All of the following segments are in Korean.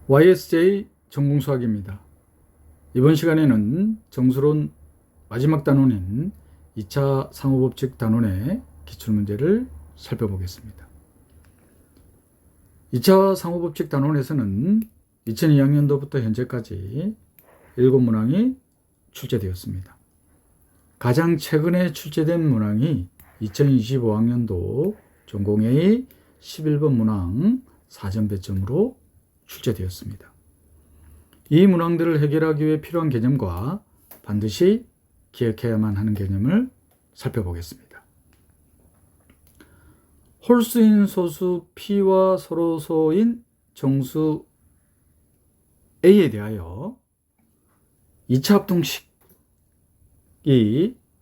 YSJ 전공수학입니다. 이번 시간에는 정수론 마지막 단원인 2차 상호법칙 단원의 기출문제를 살펴보겠습니다. 2차 상호법칙 단원에서는 2002학년도부터 현재까지 7문항이 출제되었습니다. 가장 최근에 출제된 문항이 2025학년도 전공의 11번 문항 4점 배점으로 출제되었습니다. 이 문항들을 해결하기 위해 필요한 개념과 반드시 기억해야만 하는 개념을 살펴보겠습니다. 홀수인 소수 P와 서로소인 정수 A에 대하여 2차 합동식이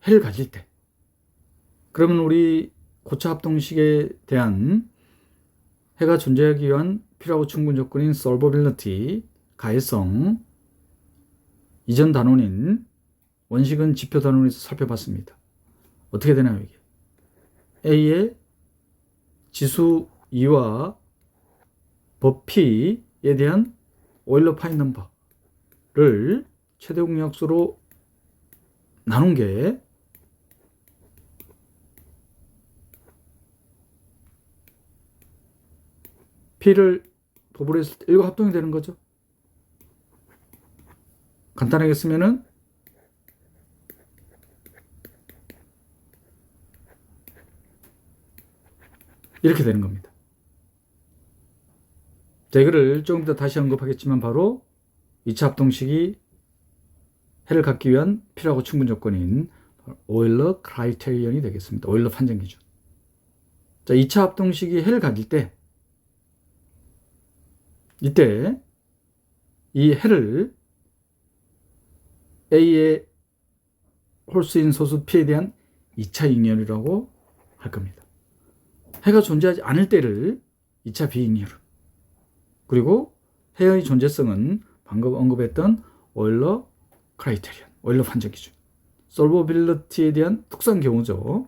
해를 가질 때, 그러면 우리 고차 합동식에 대한 해가 존재하기 위한 필요하고 충분 조건인 solvability, 가해성, 이전 단원인 원식은 지표 단원에서 살펴봤습니다. 어떻게 되나요, 이게? A의 지수 2와 법 P에 대한 오일러 파인 넘버를 최대 공약수로 나눈 게 P를 법으로 했을 때 이거 합동이 되는 거죠. 간단하게 쓰면은 이렇게 되는 겁니다. 자, 이거를 조금 더 다시 언급하겠지만 바로 2차 합동식이 해를 갖기 위한 필요하고 충분 조건인 오일러 크라이테리언이 되겠습니다. 오일러 판정 기준. 자, 2차 합동식이 해를 가질 때 이때 이 해를 A의 홀수인 소수 P에 대한 2차 이응열이라고 할 겁니다. 해가 존재하지 않을 때를 2차 비응열, 그리고 해의 존재성은 방금 언급했던 오일러 크라이테리언, 오일러 판정 기준, 솔버빌리티에 대한 특수한 경우죠.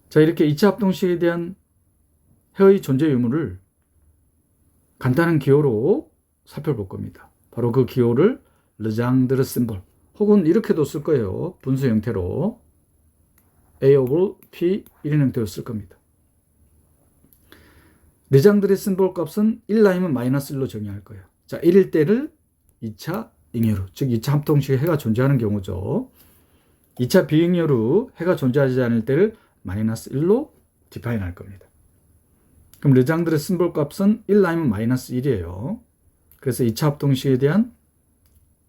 자, 이렇게 2차 합동식에 대한 해의 존재 의무를 간단한 기호로 살펴볼 겁니다. 바로 그 기호를 르장드르 심볼, 혹은 이렇게도 쓸 거예요. 분수 형태로 A over P 이런 형태로 쓸 겁니다. 르장드르 심볼 값은 1라이면 마이너스 1로 정의할 거예요. 자, 1일 때를 2차 잉여로, 즉 2차 합동식에 해가 존재하는 경우죠. 2차 비잉여로 해가 존재하지 않을 때를 마이너스 1로 디파인 할 겁니다. 그럼 르장드르 심볼 값은 1라이면 마이너스 1이에요. 그래서 2차 합동식에 대한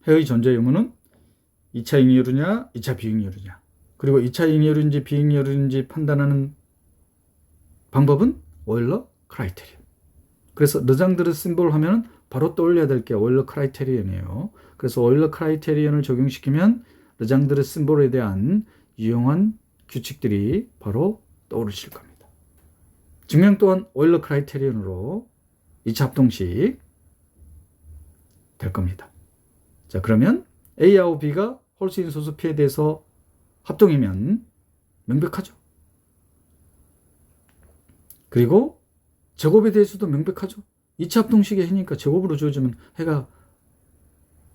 해의 존재 의무는 2차 잉여루냐 2차 비잉여루냐, 그리고 2차 잉여루인지 비잉여루인지 판단하는 방법은 오일러 크라이테리언. 그래서 르장드르 심볼 하면은 바로 떠올려야 될 게 오일러 크라이테리언이에요. 그래서 오일러 크라이테리언을 적용시키면 르장드르 심볼에 대한 유용한 규칙들이 바로 떠오르실 겁니다. 증명 또한 오일러 크라이테리언으로 2차 합동식 될 겁니다. 자, 그러면 A하고 B가 홀수인 소수 P에 대해서 합동이면 명백하죠. 그리고 제곱에 대해서도 명백하죠. 2차 합동식의 해니까 제곱으로 주어지면 해가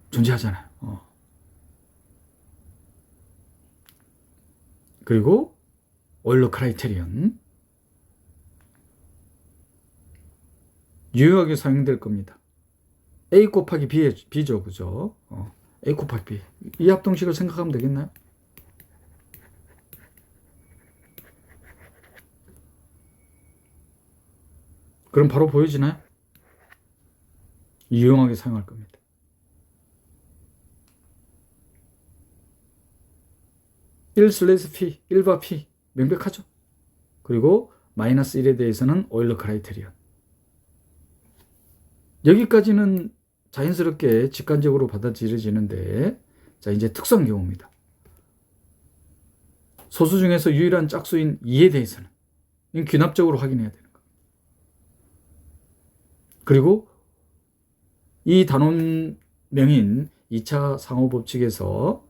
존재하잖아요. 그리고 오일러 크라이테리언 유효하게 사용될 겁니다. A 곱하기 B죠, 그죠? A 곱하기 B. 이 합동식을 생각하면 되겠나요? 그럼 바로 보여지나요? 유용하게 사용할 겁니다. P, 1바 P 명백하죠? 그리고 마이너스 1에 대해서는 오일러 크라이테리언. 여기까지는 자연스럽게 직관적으로 받아들여지는데, 자, 이제 특수한 경우입니다. 소수 중에서 유일한 짝수인 2에 대해서는 귀납적으로 확인해야 되는 겁니다. 그리고 이 단원명인 2차 상호법칙에서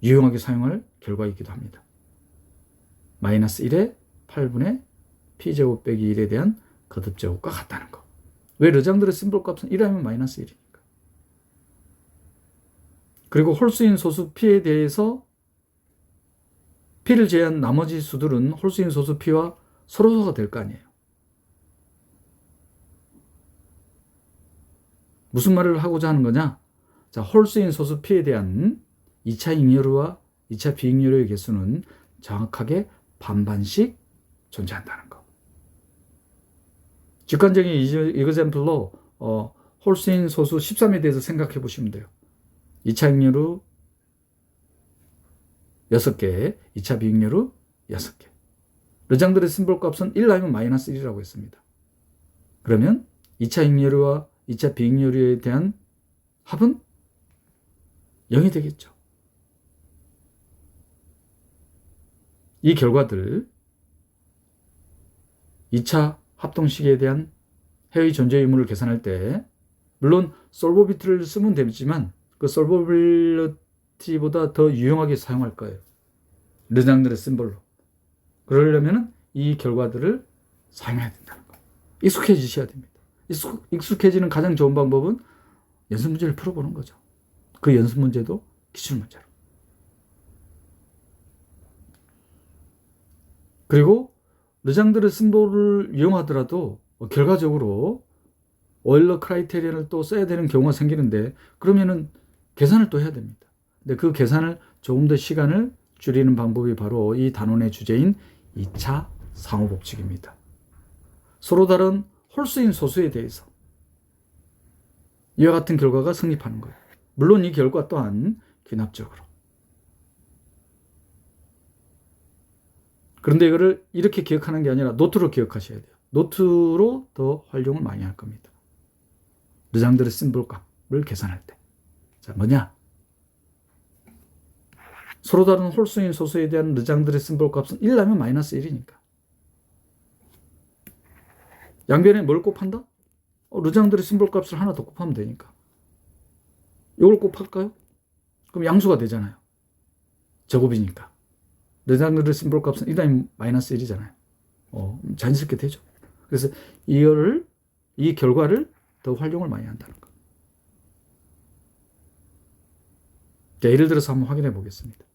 유용하게 사용할 결과이기도 합니다. 마이너스 1의 8분의 p제곱 빼기 1에 대한 거듭제곱과 같다는 거. 왜 르장드르 심볼 값은 1하면 마이너스 1이니까. 그리고 홀수인 소수 p에 대해서 p를 제외한 나머지 수들은 홀수인 소수 p와 서로가 될 거 아니에요. 무슨 말을 하고자 하는 거냐? 자, 홀수인 소수 p에 대한 2차 잉여류와 2차 비잉여류의 개수는 정확하게 반반씩 존재한다는 거. 직관적인 이그젬플로 홀수인 소수 13에 대해서 생각해 보시면 돼요. 2차 잉여류 6개, 2차 비잉여류 6개. 르장드르 심볼 값은 1나면 마이너스 1이라고 했습니다. 그러면 2차 잉여류와 2차 비잉여류에 대한 합은 0이 되겠죠. 이 결과들 2차 합동식에 대한 해의 존재 의무를 계산할 때 물론 솔버비티를 쓰면 되지만 그 솔버빌리티보다 더 유용하게 사용할 거예요. 르장드르 심볼로. 그러려면 이 결과들을 사용해야 된다는 거예요. 익숙해지셔야 됩니다. 익숙해지는 가장 좋은 방법은 연습 문제를 풀어보는 거죠. 그 연습 문제도 기출 문제로. 그리고 르장드르 심볼을 이용하더라도 결과적으로 오일러 크라이테리언을 또 써야 되는 경우가 생기는데 그러면은 계산을 또 해야 됩니다. 근데 그 계산을 조금 더 시간을 줄이는 방법이 바로 이 단원의 주제인 2차 상호법칙입니다. 서로 다른 홀수인 소수에 대해서 이와 같은 결과가 성립하는 거예요. 물론 이 결과 또한 귀납적으로. 그런데 이거를 이렇게 기억하는 게 아니라 노트로 기억하셔야 돼요. 노트로 더 활용을 많이 할 겁니다. 르장드르 심볼 값을 계산할 때. 자, 뭐냐? 서로 다른 홀수인 소수에 대한 르장드르 심볼 값은 1나면 마이너스 1이니까. 양변에 뭘 곱한다? 르장드르 심볼 값을 하나 더 곱하면 되니까. 이걸 곱할까요? 그럼 양수가 되잖아요. 제곱이니까. 르장드르 심볼 값은 1나면 마이너스 1이잖아요. 자연스럽게 되죠. 그래서 이 결과를 더 활용을 많이 한다는 거. 자, 예를 들어서 한번 확인해 보겠습니다.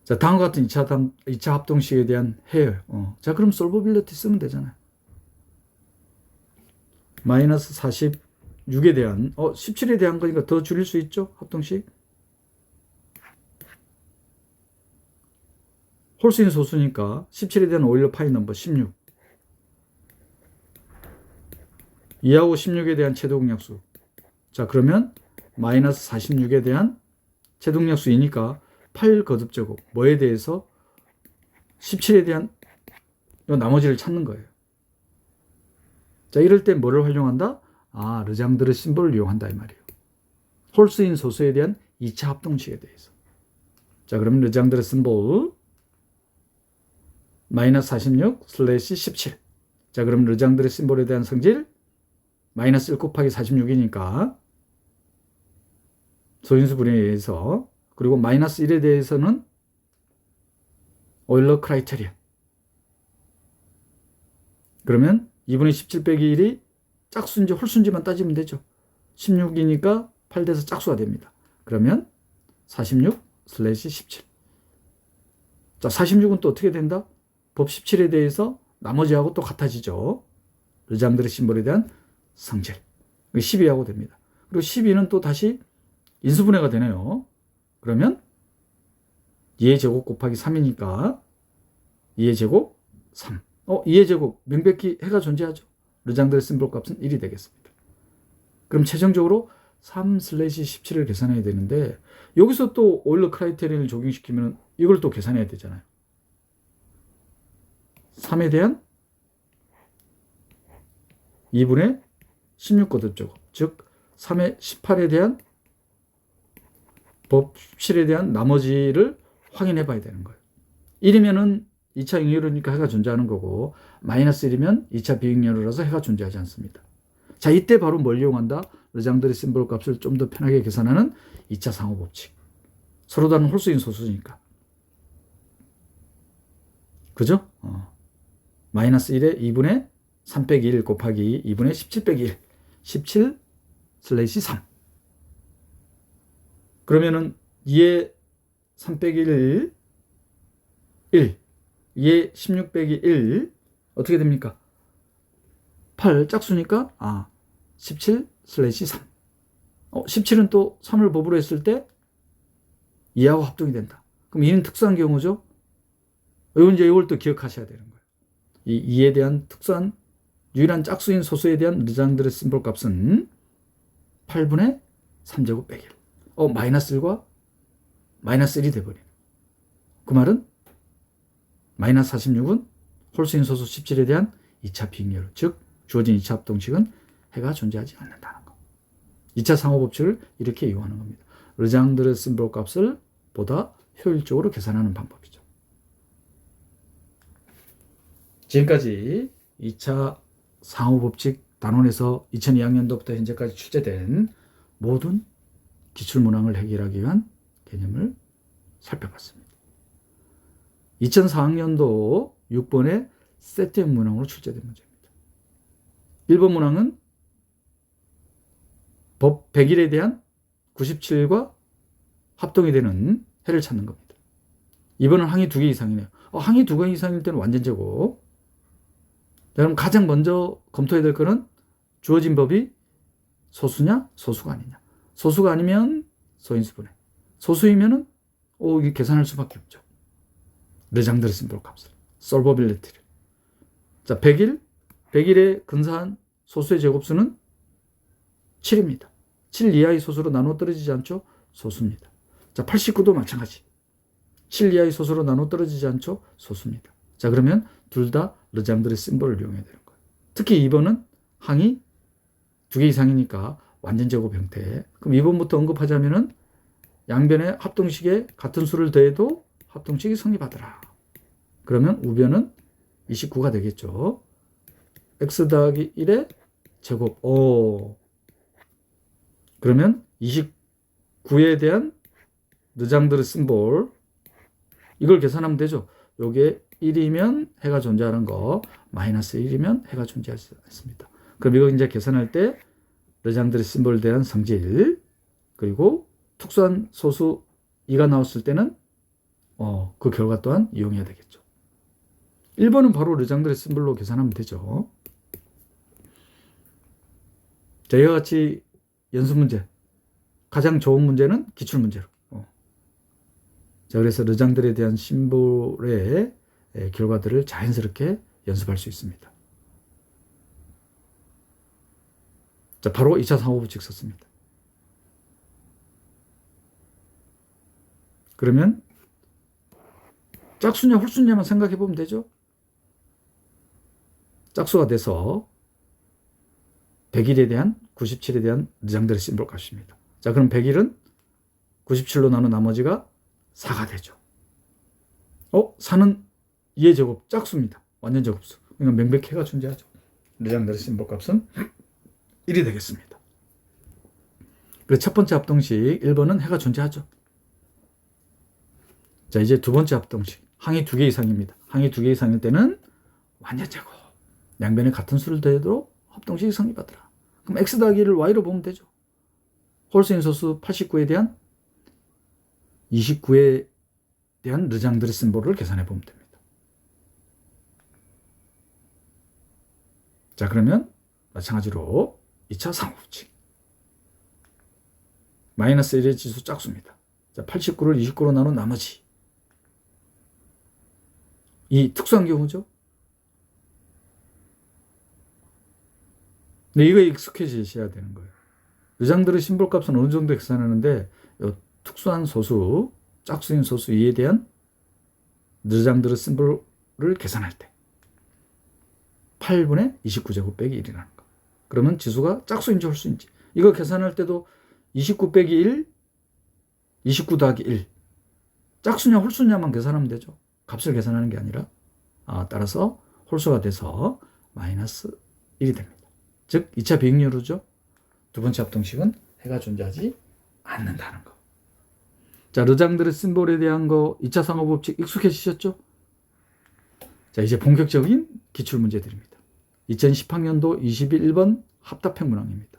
자, 다음과 같은 2차 합동식에 대한 해열. 자, 그럼 솔버빌리티 쓰면 되잖아요. 마이너스 46에 대한, 17에 대한 거니까 더 줄일 수 있죠? 합동식. 홀수인 소수니까 17에 대한 오일러 파이 넘버 16. 2하고 16에 대한 최대공약수. 자, 그러면 마이너스 46에 대한 최대공약수이니까 8 거듭제곱. 뭐에 대해서? 17에 대한 나머지를 찾는 거예요. 자, 이럴 때 뭐를 활용한다? 르장드르 심볼을 이용한다 이 말이에요. 홀수인 소수에 대한 2차 합동식에 대해서. 자, 그러면 르장드르 심볼 마이너스 46 슬래시 17. 자, 그럼 르장드르 심볼에 대한 성질 마이너스 1 곱하기 46이니까 소인수 분해에 의해서 그리고 마이너스 1에 대해서는 오일러 크라이테리언. 그러면 2분의 17 빼기 1이 짝수인지 홀수인지만 따지면 되죠. 16이니까 8돼서 짝수가 됩니다. 그러면 46 슬래시 17. 자, 46은 또 어떻게 된다? 법 17에 대해서 나머지하고 또 같아지죠. 르장드르 심볼에 대한 성질. 12하고 됩니다. 그리고 12는 또 다시 인수분해가 되네요. 그러면 2의 제곱 곱하기 3이니까 2의 제곱 3. 2의 제곱 명백히 해가 존재하죠. 르장드르 심볼 값은 1이 되겠습니다. 그럼 최종적으로 3 슬래시 17을 계산해야 되는데 여기서 또 오일러 크라이테리언을 적용시키면 이걸 또 계산해야 되잖아요. 3에 대한 2분의 16 거듭제곱. 즉 3의 18에 대한 법 17에 대한 나머지를 확인해 봐야 되는 거예요. 1이면은 2차 잉여류니까 해가 존재하는 거고 마이너스 1이면 2차 비잉여류라서 해가 존재하지 않습니다. 자, 이때 바로 뭘 이용한다? 르장드르 심볼 값을 좀 더 편하게 계산하는 2차 상호법칙. 서로 다른 홀수인 소수니까. 그죠? 마이너스 1에 2분의 3 빼기 1 곱하기 2분의 17 빼기 1. 17 슬래시 3. 그러면은 2에 3 빼기 1, 1. 2에 16 빼기 1. 어떻게 됩니까? 8 짝수니까 17 슬래시 3. 17은 또 3을 법으로 했을 때 2하고 합동이 된다. 그럼 2는 특수한 경우죠. 이걸 또 기억하셔야 되는 거예요. 이 2에 대한 특수한 유일한 짝수인 소수에 대한 르장드레 심볼 값은 8분의 3제곱 빼기 1. 마이너스 1과 마이너스 1이 돼버리네. 그 말은 마이너스 46은 홀수인 소수 17에 대한 2차 비응렬, 즉 주어진 2차 합동식은 해가 존재하지 않는다는 거. 2차 상호법칙을 이렇게 이용하는 겁니다. 르장드레 심볼 값을 보다 효율적으로 계산하는 방법이죠. 지금까지 2차 상호법칙 단원에서 2002학년도부터 현재까지 출제된 모든 기출문항을 해결하기 위한 개념을 살펴봤습니다. 2004학년도 6번의 세트형 문항으로 출제된 문제입니다. 1번 문항은 법 100일에 대한 97과 합동이 되는 해를 찾는 겁니다. 2번은 항이 2개 이상이네요. 항이 2개 이상일 때는 완전제곱. 그럼 가장 먼저 검토해야 될 거는 주어진 법이 소수냐 소수가 아니냐. 소수가 아니면 소인수분해. 소수이면은 이게 계산할 수밖에 없죠. 르장드레 심볼 값을. 솔버빌리티를. 자, 100일의 근사한 소수의 제곱수는 7입니다. 7 이하의 소수로 나눠 떨어지지 않죠? 소수입니다. 자, 89도 마찬가지. 7 이하의 소수로 나눠 떨어지지 않죠? 소수입니다. 자, 그러면 둘 다 르장드레 심볼을 이용해야 되는 거예요. 특히 2번은 항이 2개 이상이니까 완전 제곱 형태. 그럼 2번부터 언급하자면은 양변의 합동식에 같은 수를 더해도 합동식이 성립하더라. 그러면 우변은 29가 되겠죠. x 더하기 1의 제곱. 그러면 29에 대한 르장드레 심볼 이걸 계산하면 되죠. 요게 1이면 해가 존재하는 거, 마이너스 1이면 해가 존재하지 않습니다. 그럼 이거 이제 계산할 때 르장드레 심볼에 대한 성질, 그리고 특수한 소수 2가 나왔을 때는 그 결과 또한 이용해야 되겠죠. 1번은 바로 르장드레 심볼로 계산하면 되죠. 자, 이와 같이 연습 문제, 가장 좋은 문제는 기출 문제로. 자, 그래서 르장드레에 대한 심볼의 결과들을 자연스럽게 연습할 수 있습니다. 자, 바로 2차 상호법칙 썼습니다. 그러면 짝수냐 홀수냐만 생각해 보면 되죠. 짝수가 돼서 100일에 대한 97에 대한 르장드레 심볼 값입니다. 자, 그럼 100일은 97로 나눈 나머지가 4가 되죠. 4는 2의 제곱 짝수입니다. 완전 제곱수. 그러니까 명백해가 존재하죠. 르장드레 심볼 값은 1이 되겠습니다. 그래서 첫 번째 합동식 1번은 해가 존재하죠. 자, 이제 두 번째 합동식. 항이 2개 이상입니다. 항이 2개 이상일 때는 완전 제곱. 양변에 같은 수를 더해도 합동식이 성립하더라. 그럼 x 더하기 1을 y로 보면 되죠. 홀수인 소수 89에 대한 29에 대한 르장드레 심볼을 계산해 보면 됩니다. 자, 그러면 마찬가지로 2차 상호법칙. 마이너스 1의 지수 짝수입니다. 자, 89를 29로 나눈 나머지. 이 특수한 경우죠. 근데 이거에 익숙해지셔야 되는 거예요. 르장드레 심볼 값은 어느 정도 계산하는데 특수한 소수, 짝수인 소수 2에 대한 르장드레 심볼을 계산할 때 8분의 29제곱 빼기 1이라는 거. 그러면 지수가 짝수인지 홀수인지. 이거 계산할 때도 29 빼기 1, 29 더하기 1. 짝수냐 홀수냐만 계산하면 되죠. 값을 계산하는 게 아니라. 따라서 홀수가 돼서 마이너스 1이 됩니다. 즉 2차 비응렬이죠. 두 번째 합동식은 해가 존재하지 않는다는 거. 자, 르장드레 심볼에 대한 거 2차 상호법칙 익숙해지셨죠? 자, 이제 본격적인 기출문제들입니다. 2010학년도 21번 합답형 문항입니다.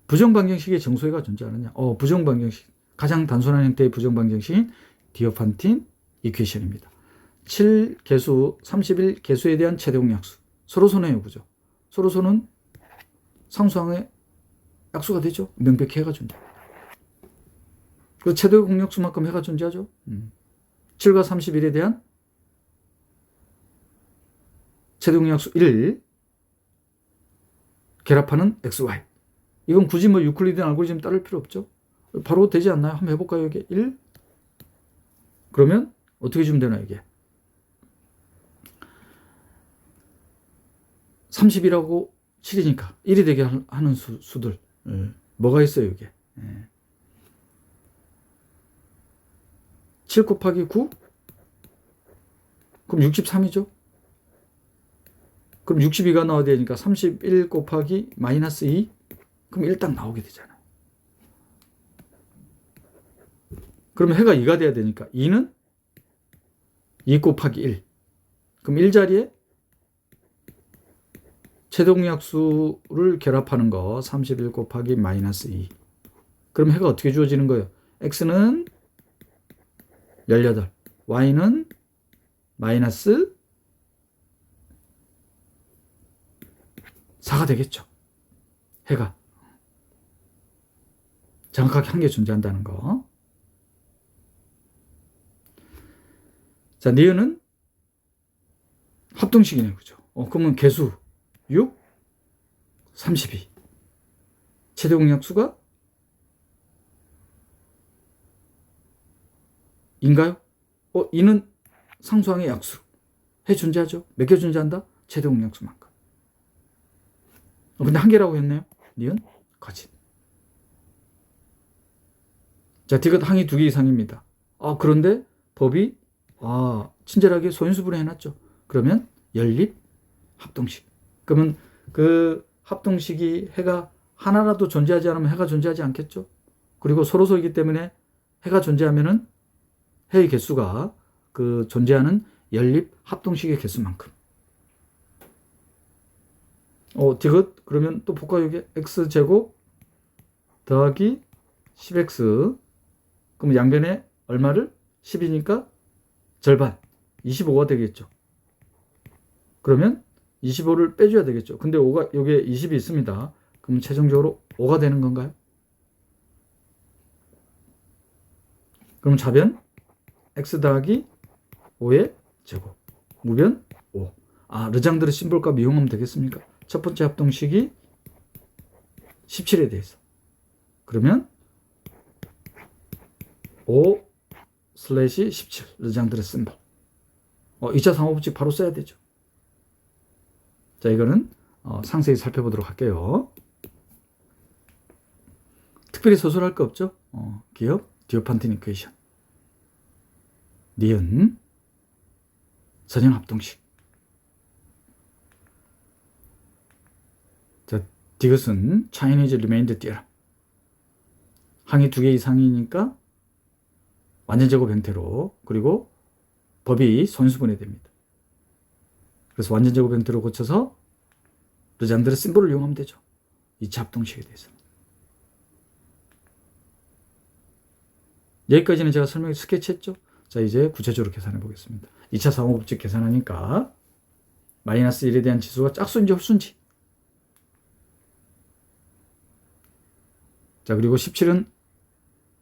부정방정식의 정수해가 존재하느냐? 부정방정식. 가장 단순한 형태의 부정방정식인 디오판틴 이퀘이션입니다. 7 개수, 31 개수에 대한 최대공약수. 서로선의 여부죠. 서로선은 상수항의 약수가 되죠. 명백히 해가 존재합니다. 그 최대공약수만큼 해가 존재하죠. 7과 31에 대한 최대공약수 1 결합하는 XY. 이건 굳이 뭐 유클리드 알고리즘 따를 필요 없죠. 바로 되지 않나요? 한번 해볼까요? 이게 1. 그러면 어떻게 주면 되나 이게? 30이라고 7이니까 1이 되게 하는 수들. 뭐가 있어요 이게? 7 곱하기 9? 그럼 63이죠? 그럼 62가 나와야 되니까 31 곱하기 마이너스 2? 그럼 1 딱 나오게 되잖아요. 그러면 해가 2가 돼야 되니까 2는 2 곱하기 1. 그럼 1자리에 최대공약수를 결합하는 거 31 곱하기 마이너스 2. 그럼 해가 어떻게 주어지는 거예요? x는 18, y는 마이너스 4가 되겠죠. 해가 정확하게 한 개 존재한다는 거. 자, 니은은 합동식이네, 그죠? 그러면 개수 6, 32. 최대공약수가 인가요? 이는 상수항의 약수. 해 존재하죠? 몇 개 존재한다? 최대공약수만큼. 근데 한 개라고 했네요. 니은 거짓. 자, 디귿 항이 2개 이상입니다. 그런데 법이 친절하게 소인수분해 해놨죠. 그러면 연립 합동식. 그러면 그 합동식이 해가 하나라도 존재하지 않으면 해가 존재하지 않겠죠. 그리고 서로소이기 때문에 해가 존재하면은 해의 개수가 그 존재하는 연립 합동식의 개수만큼. 디귿 그러면 또 볼까요? 이게 x제곱 더하기 10x. 그럼 양변에 얼마를? 10이니까 절반 25가 되겠죠. 그러면 25를 빼줘야 되겠죠. 근데 5가 여기에 20이 있습니다. 그럼 최종적으로 5가 되는 건가요? 그럼 좌변 x 더하기 5의 제곱 무변 5. 르장드르 심볼값 이용하면 되겠습니까? 첫 번째 합동식이 17에 대해서. 그러면 5/17 르장드르 심볼. 2차 상호법칙 바로 써야 되죠. 자, 이거는 상세히 살펴보도록 할게요. 특별히 서술할 거 없죠? 기억 디오판틴 이퀘이션. 니은 선형 합동식. 자, 디귿은 차이니즈 리메인드 띠어럼. 항이 2개 이상이니까 완전제곱 형태로, 그리고 법이 손수분해됩니다. 그래서 완전제곱 형태로 고쳐서 르장드르 심볼을 이용하면 되죠. 2차 합동식에 대해서. 여기까지는 제가 설명을 스케치했죠. 자, 이제 구체적으로 계산해 보겠습니다. 2차 상호법칙 계산하니까 마이너스 1에 대한 지수가 짝수인지 홀수인지. 자, 그리고 17은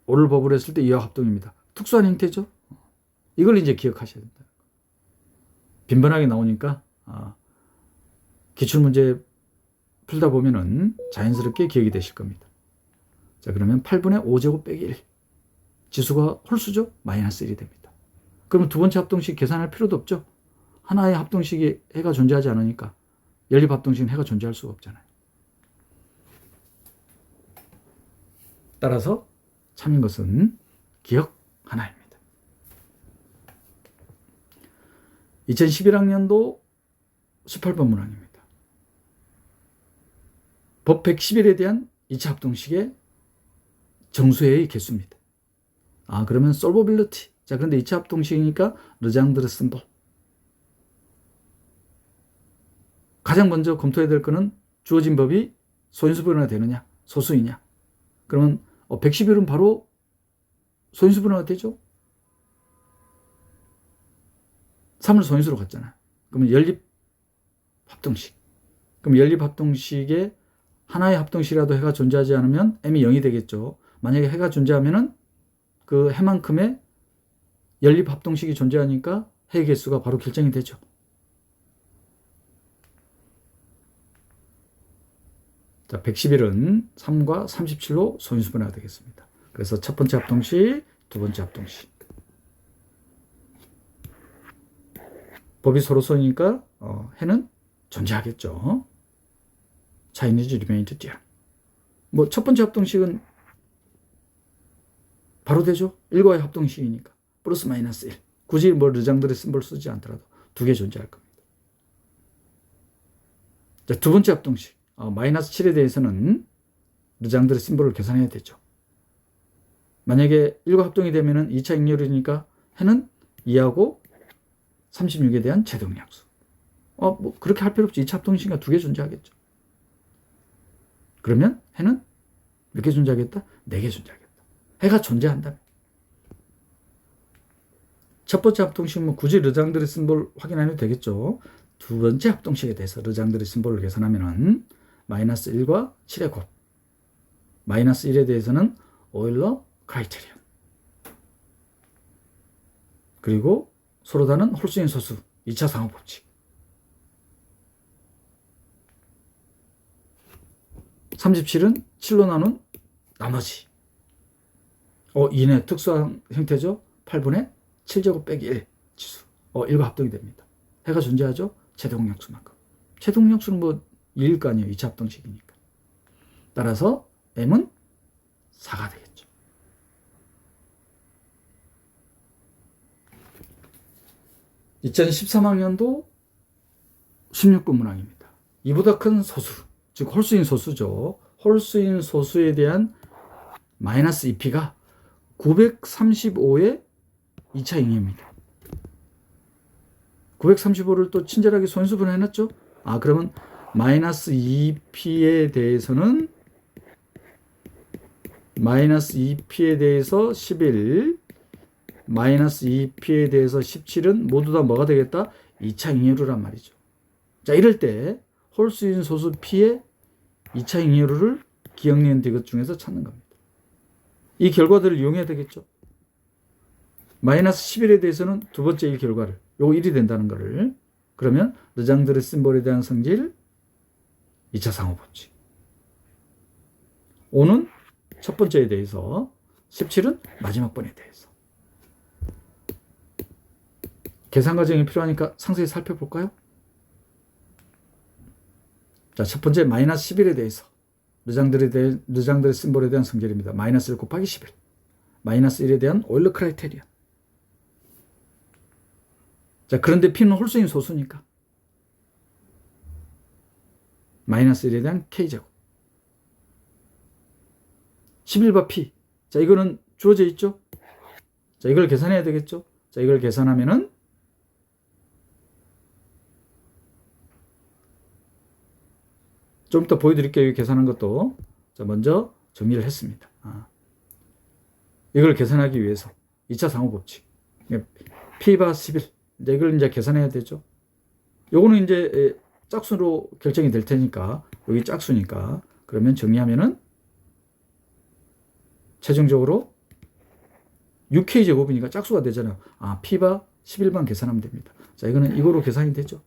5를 법으로 했을 때 2와 합동입니다. 특수한 형태죠. 이걸 이제 기억하셔야 된다. 빈번하게 나오니까 기출문제 풀다 보면은 자연스럽게 기억이 되실 겁니다. 자, 그러면 8분의 5제곱 빼기 1. 지수가 홀수죠? 마이너스 1이 됩니다. 그러면 두 번째 합동식 계산할 필요도 없죠? 하나의 합동식이 해가 존재하지 않으니까 연립 합동식은 해가 존재할 수가 없잖아요. 따라서 참인 것은 기억 하나입니다. 2011학년도 18번 문항입니다. 법 111에 대한 2차 합동식의 정수해의 개수입니다. 그러면 솔버빌리티. 자, 그런데 2차 합동식이니까 르장드르 심볼. 가장 먼저 검토해야 될 거는 주어진 법이 소인수분해가 되느냐, 소수이냐. 그러면 111은 바로 소인수분해가 되죠. 3을 소인수로 갔잖아요. 그러면 연립합동식. 그럼 연립합동식에 하나의 합동식이라도 해가 존재하지 않으면 m이 0이 되겠죠. 만약에 해가 존재하면은 그 해만큼의 연립합동식이 존재하니까 해의 개수가 바로 결정이 되죠. 자, 111은 3과 37로 소인수분해가 되겠습니다. 그래서 첫 번째 합동식, 두 번째 합동식. 법이 서로 소이니까 해는 존재하겠죠. Chinese remained dear. 뭐 첫 번째 합동식은 바로 되죠. 1과의 합동식이니까. 플러스 마이너스 1. 굳이 뭐 르장들의 심볼 쓰지 않더라도 두 개 존재할 겁니다. 자, 두 번째 합동식. 마이너스 7에 대해서는 르장들의 심볼을 계산해야 되죠. 만약에 1과 합동이 되면은 2차 익렬이니까 해는 2하고 36에 대한 제동량수. 뭐 그렇게 할 필요 없지. 2차 합동식이니까 두 개 존재하겠죠. 그러면 해는 몇 개 존재하겠다? 4개 존재하겠다. 해가 존재한다면. 첫 번째 합동식은 뭐 굳이 르장들의 심볼 확인 안 해도 되겠죠. 두 번째 합동식에 대해서 르장들의 심볼을 계산하면은 마이너스 1과 7의 곱. 마이너스 1에 대해서는 오일러 크라이테리언. 그리고 서로 다른 홀수인 소수 2차 상호 법칙. 37은 7로 나눈 나머지. 2의 특수한 형태죠. 8분의 7제곱 빼기 1 지수. 1과 합동이 됩니다. 해가 존재하죠. 제동량수만큼. 제동량수는 뭐 2일 거 아니에요. 2차 합동식이니까. 따라서 m은 4가 되겠죠. (2013학년도) 16번 문항입니다. 이보다 큰 소수, 즉 홀수인 소수죠. 홀수인 소수에 대한 마이너스 2p가 935의 2차 ing입니다. 935를 또 친절하게 소인수분해 해놨죠. 그러면 마이너스 2p에 대해서는 마이너스 2p에 대해서 11, 마이너스 2p에 대해서 17은 모두 다 뭐가 되겠다? 2차 ing여루란 말이죠. 자, 이럴 때 홀수인 소수 p의 2차 ing여루를 기억니은 디귿 중에서 찾는 겁니다. 이 결과들을 이용해야 되겠죠. 마이너스 11에 대해서는 두 번째 일 결과를, 요거 1이 된다는 거를. 그러면 르장들의 심볼에 대한 성질 2차 상호 법칙. 5는 첫 번째에 대해서, 17은 마지막 번에 대해서. 계산 과정이 필요하니까 상세히 살펴볼까요? 자, 첫 번째 마이너스 11에 대해서 르장들의 심볼에 대한 성질입니다. 마이너스 1 곱하기 11. 마이너스 1에 대한 오일러 크라이테리언. 자, 그런데 p는 홀수인 소수니까 마이너스 1에 대한 k제곱. 11바 p. 자, 이거는 주어져 있죠? 자, 이걸 계산해야 되겠죠? 자, 이걸 계산하면은 좀 이따 보여드릴게요. 계산한 것도. 자, 먼저 정리를 했습니다. 이걸 계산하기 위해서 2차 상호 법칙. p바 11. 이걸 이제 계산해야 되죠. 요거는 이제 짝수로 결정이 될 테니까, 여기 짝수니까. 그러면 정리하면은 최종적으로 6k 제곱이니까 짝수가 되잖아요. p바 11만 계산하면 됩니다. 자, 이거는 이거로 계산이 되죠.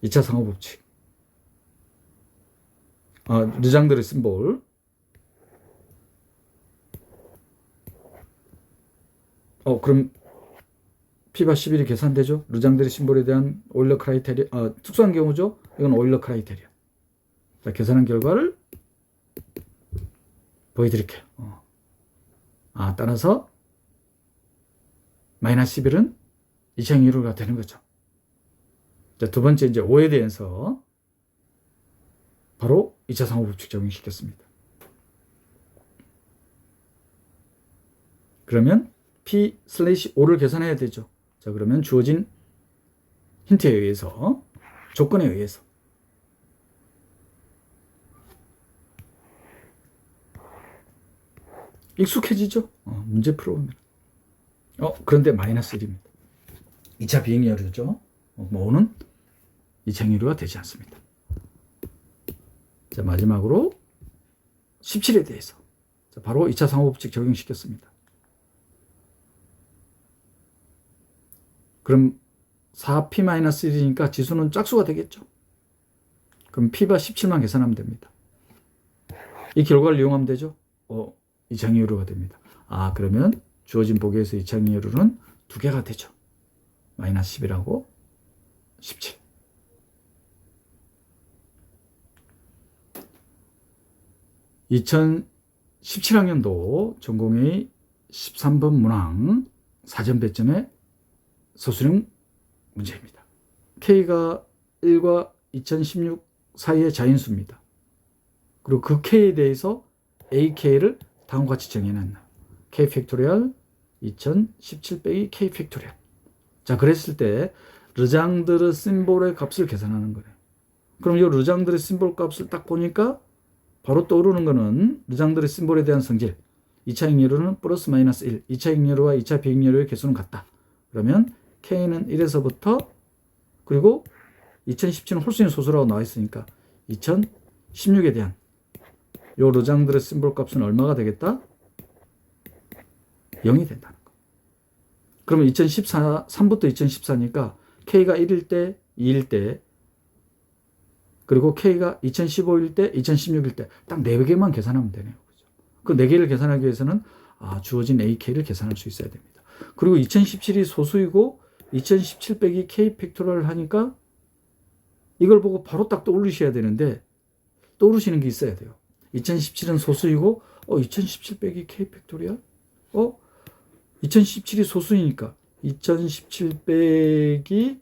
2차 상호 법칙. 르장들의 심볼. 그럼 p바 11이 계산되죠. 르장들의 심볼에 대한 오일러 크라이테리아, 특수한 경우죠. 이건 오일러 크라이테리아. 자, 계산한 결과를 보여드릴게요. 따라서 마이너스 11은 2차 ing여루가 되는 거죠. 자, 두 번째 이제 5에 대해서 바로 2차 상호 법칙 적용시켰습니다. 그러면 p/5를 계산해야 되죠. 자, 그러면 주어진 힌트에 의해서 조건에 의해서. 익숙해지죠? 문제 풀어보면. 그런데 마이너스 1입니다. 2차 비행이율이죠. 5는 2차 비행이율가 되지 않습니다. 자, 마지막으로 17에 대해서. 자, 바로 2차 상호법칙 적용시켰습니다. 그럼 4p-1이니까 지수는 짝수가 되겠죠. 그럼 p가 17만 계산하면 됩니다. 이 결과를 이용하면 되죠. 2차항이율가 됩니다. 그러면 주어진 보기에서 2차항이율은 두 개가 되죠. 마이너스 10이라고 17. (2017학년도) 전공의 13번 문항 사전 배점의 서술형 문제입니다. K가 1과 2016 사이의 자인수입니다. 그리고 그 K에 대해서 AK를 다음과 같이 정해놨나. K 팩토리얼 2017 빼기 K 팩토리얼. 자, 그랬을 때 르장드르 심볼의 값을 계산하는 거예요. 그럼 이 르장드르 심볼 값을 딱 보니까 바로 떠오르는 거는 르장드르 심볼에 대한 성질. 2차 익렬로는 플러스 마이너스 1. 2차 익렬로와 2차 비익렬로의 개수는 같다. 그러면 K는 1에서부터 그리고 2017은 홀수인 소수라고 나와 있으니까 2016에 대한 요 르장드르 심볼 값은 얼마가 되겠다? 0이 된다는 거. 그러면 3부터 2014니까 K가 1일 때, 2일 때, 그리고 K가 2015일 때, 2016일 때 딱 4개만 계산하면 되네요. 그죠? 그 4개를 계산하기 위해서는 주어진 AK를 계산할 수 있어야 됩니다. 그리고 2017이 소수이고 2017 빼기 K 팩토리얼을 하니까 이걸 보고 바로 딱 떠올리셔야 되는데 떠오르시는 게 있어야 돼요. 2017은 소수이고 2017 빼기 K 팩토리얼? 2017이 소수이니까 2017 빼기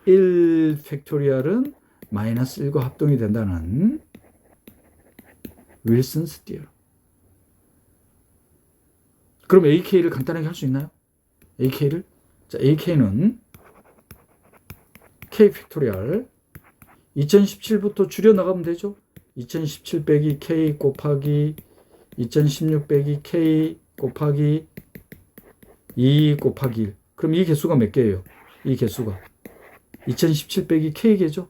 1 팩토리얼은 마이너스 1과 합동이 된다는 윌슨스 티어럼. 그럼 AK를 간단하게 할 수 있나요? AK를? 자, AK는 K 팩토리얼 2017부터 줄여나가면 되죠. 2017 빼기 K 곱하기 2016 빼기 K 곱하기 2 곱하기 1. 그럼 이 개수가 몇 개예요? 이 개수가 2017 빼기 K개죠.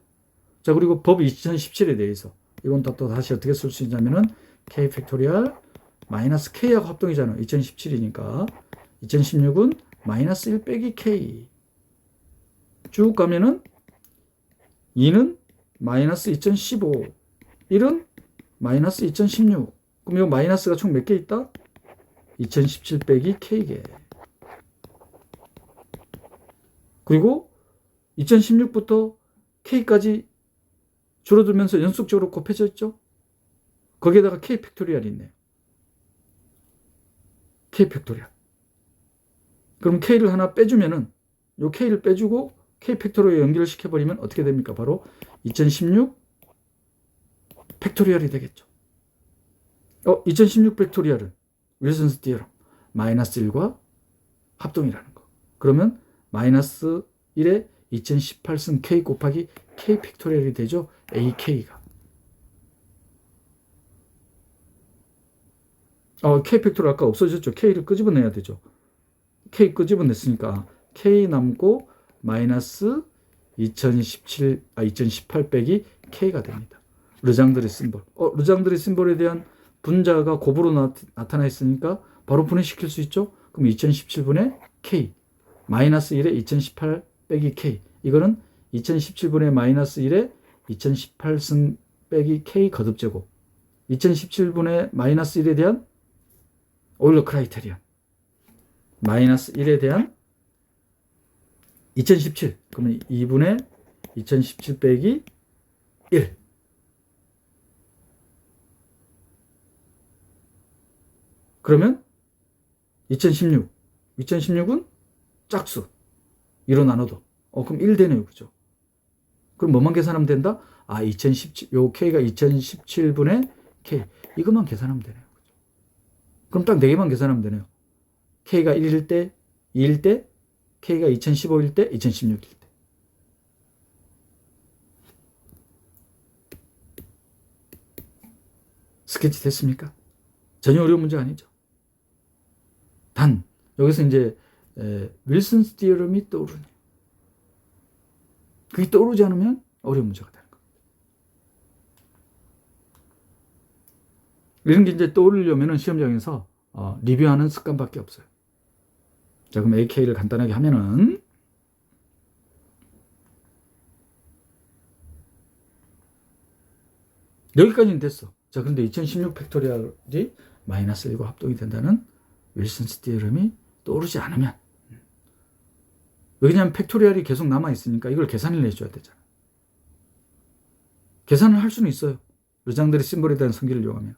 자, 그리고 법 2017에 대해서 이건 또 다시 어떻게 쓸 수 있냐면은 K 팩토리얼 마이너스 K하고 합동이잖아요. 2017이니까 2016은 마이너스 1 빼기 K 쭉 가면은 2는 마이너스 2015 1은 마이너스 2016. 그럼 이 마이너스가 총 몇 개 있다? 2017 빼기 K개. 그리고 2016부터 K까지 줄어들면서 연속적으로 곱해져 있죠? 거기에다가 K 팩토리얼이 있네요. K 팩토리얼. 그럼 K를 하나 빼주면은 요 K를 빼주고 K 팩토리얼에 연결을 시켜버리면 어떻게 됩니까? 바로 2016 팩토리얼이 되겠죠. 2016 팩토리얼은 윌슨스 티어럼 마이너스 1과 합동이라는 거. 그러면 마이너스 1에 2018승 K 곱하기 K 팩토리얼이 되죠. AK가. K 팩토리얼 아까 없어졌죠. K를 끄집어내야 되죠. K 끄집어냈으니까 K 남고 마이너스 2018 빼기 K가 됩니다. 르장드르 심볼. 르장드르 심볼에 대한 분자가 곱으로 나타나 있으니까 바로 분해시킬 수 있죠. 그럼 2017분의 K 마이너스 1에 2018 빼기 K. 이거는 2017분의 마이너스 1에 2018승 빼기 K 거듭제곱. 2017분의 마이너스 1에 대한 오일러 크라이테리언. 마이너스 1에 대한 2017. 그러면 2분의 2017 빼기 1. 그러면 2016은 짝수. 2로 나눠도. 그럼 1 되네요. 그죠? 그럼 뭐만 계산하면 된다? 2017, 요 K가 2017분의 K. 이것만 계산하면 되네요. 그죠? 그럼 딱 4개만 계산하면 되네요. K가 1일 때, 2일 때, K가 2015일 때, 2016일 때. 스케치 됐습니까? 전혀 어려운 문제 아니죠. 단 여기서 이제 윌슨 티어럼이 떠오르네. 그게 떠오르지 않으면 어려운 문제가 되는 겁니다. 이런 게 이제 떠오르려면 시험장에서 리뷰하는 습관밖에 없어요. 자, 그럼 AK를 간단하게 하면은 여기까지는 됐어. 자, 그런데 2016 팩토리얼이 마이너스 1과 합동이 된다는 윌슨 티어럼이 떠오르지 않으면, 왜냐하면 팩토리얼이 계속 남아있으니까 이걸 계산을 해줘야 되잖아. 계산을 할 수는 있어요. 르장드레 심볼에 대한 성질을 이용하면.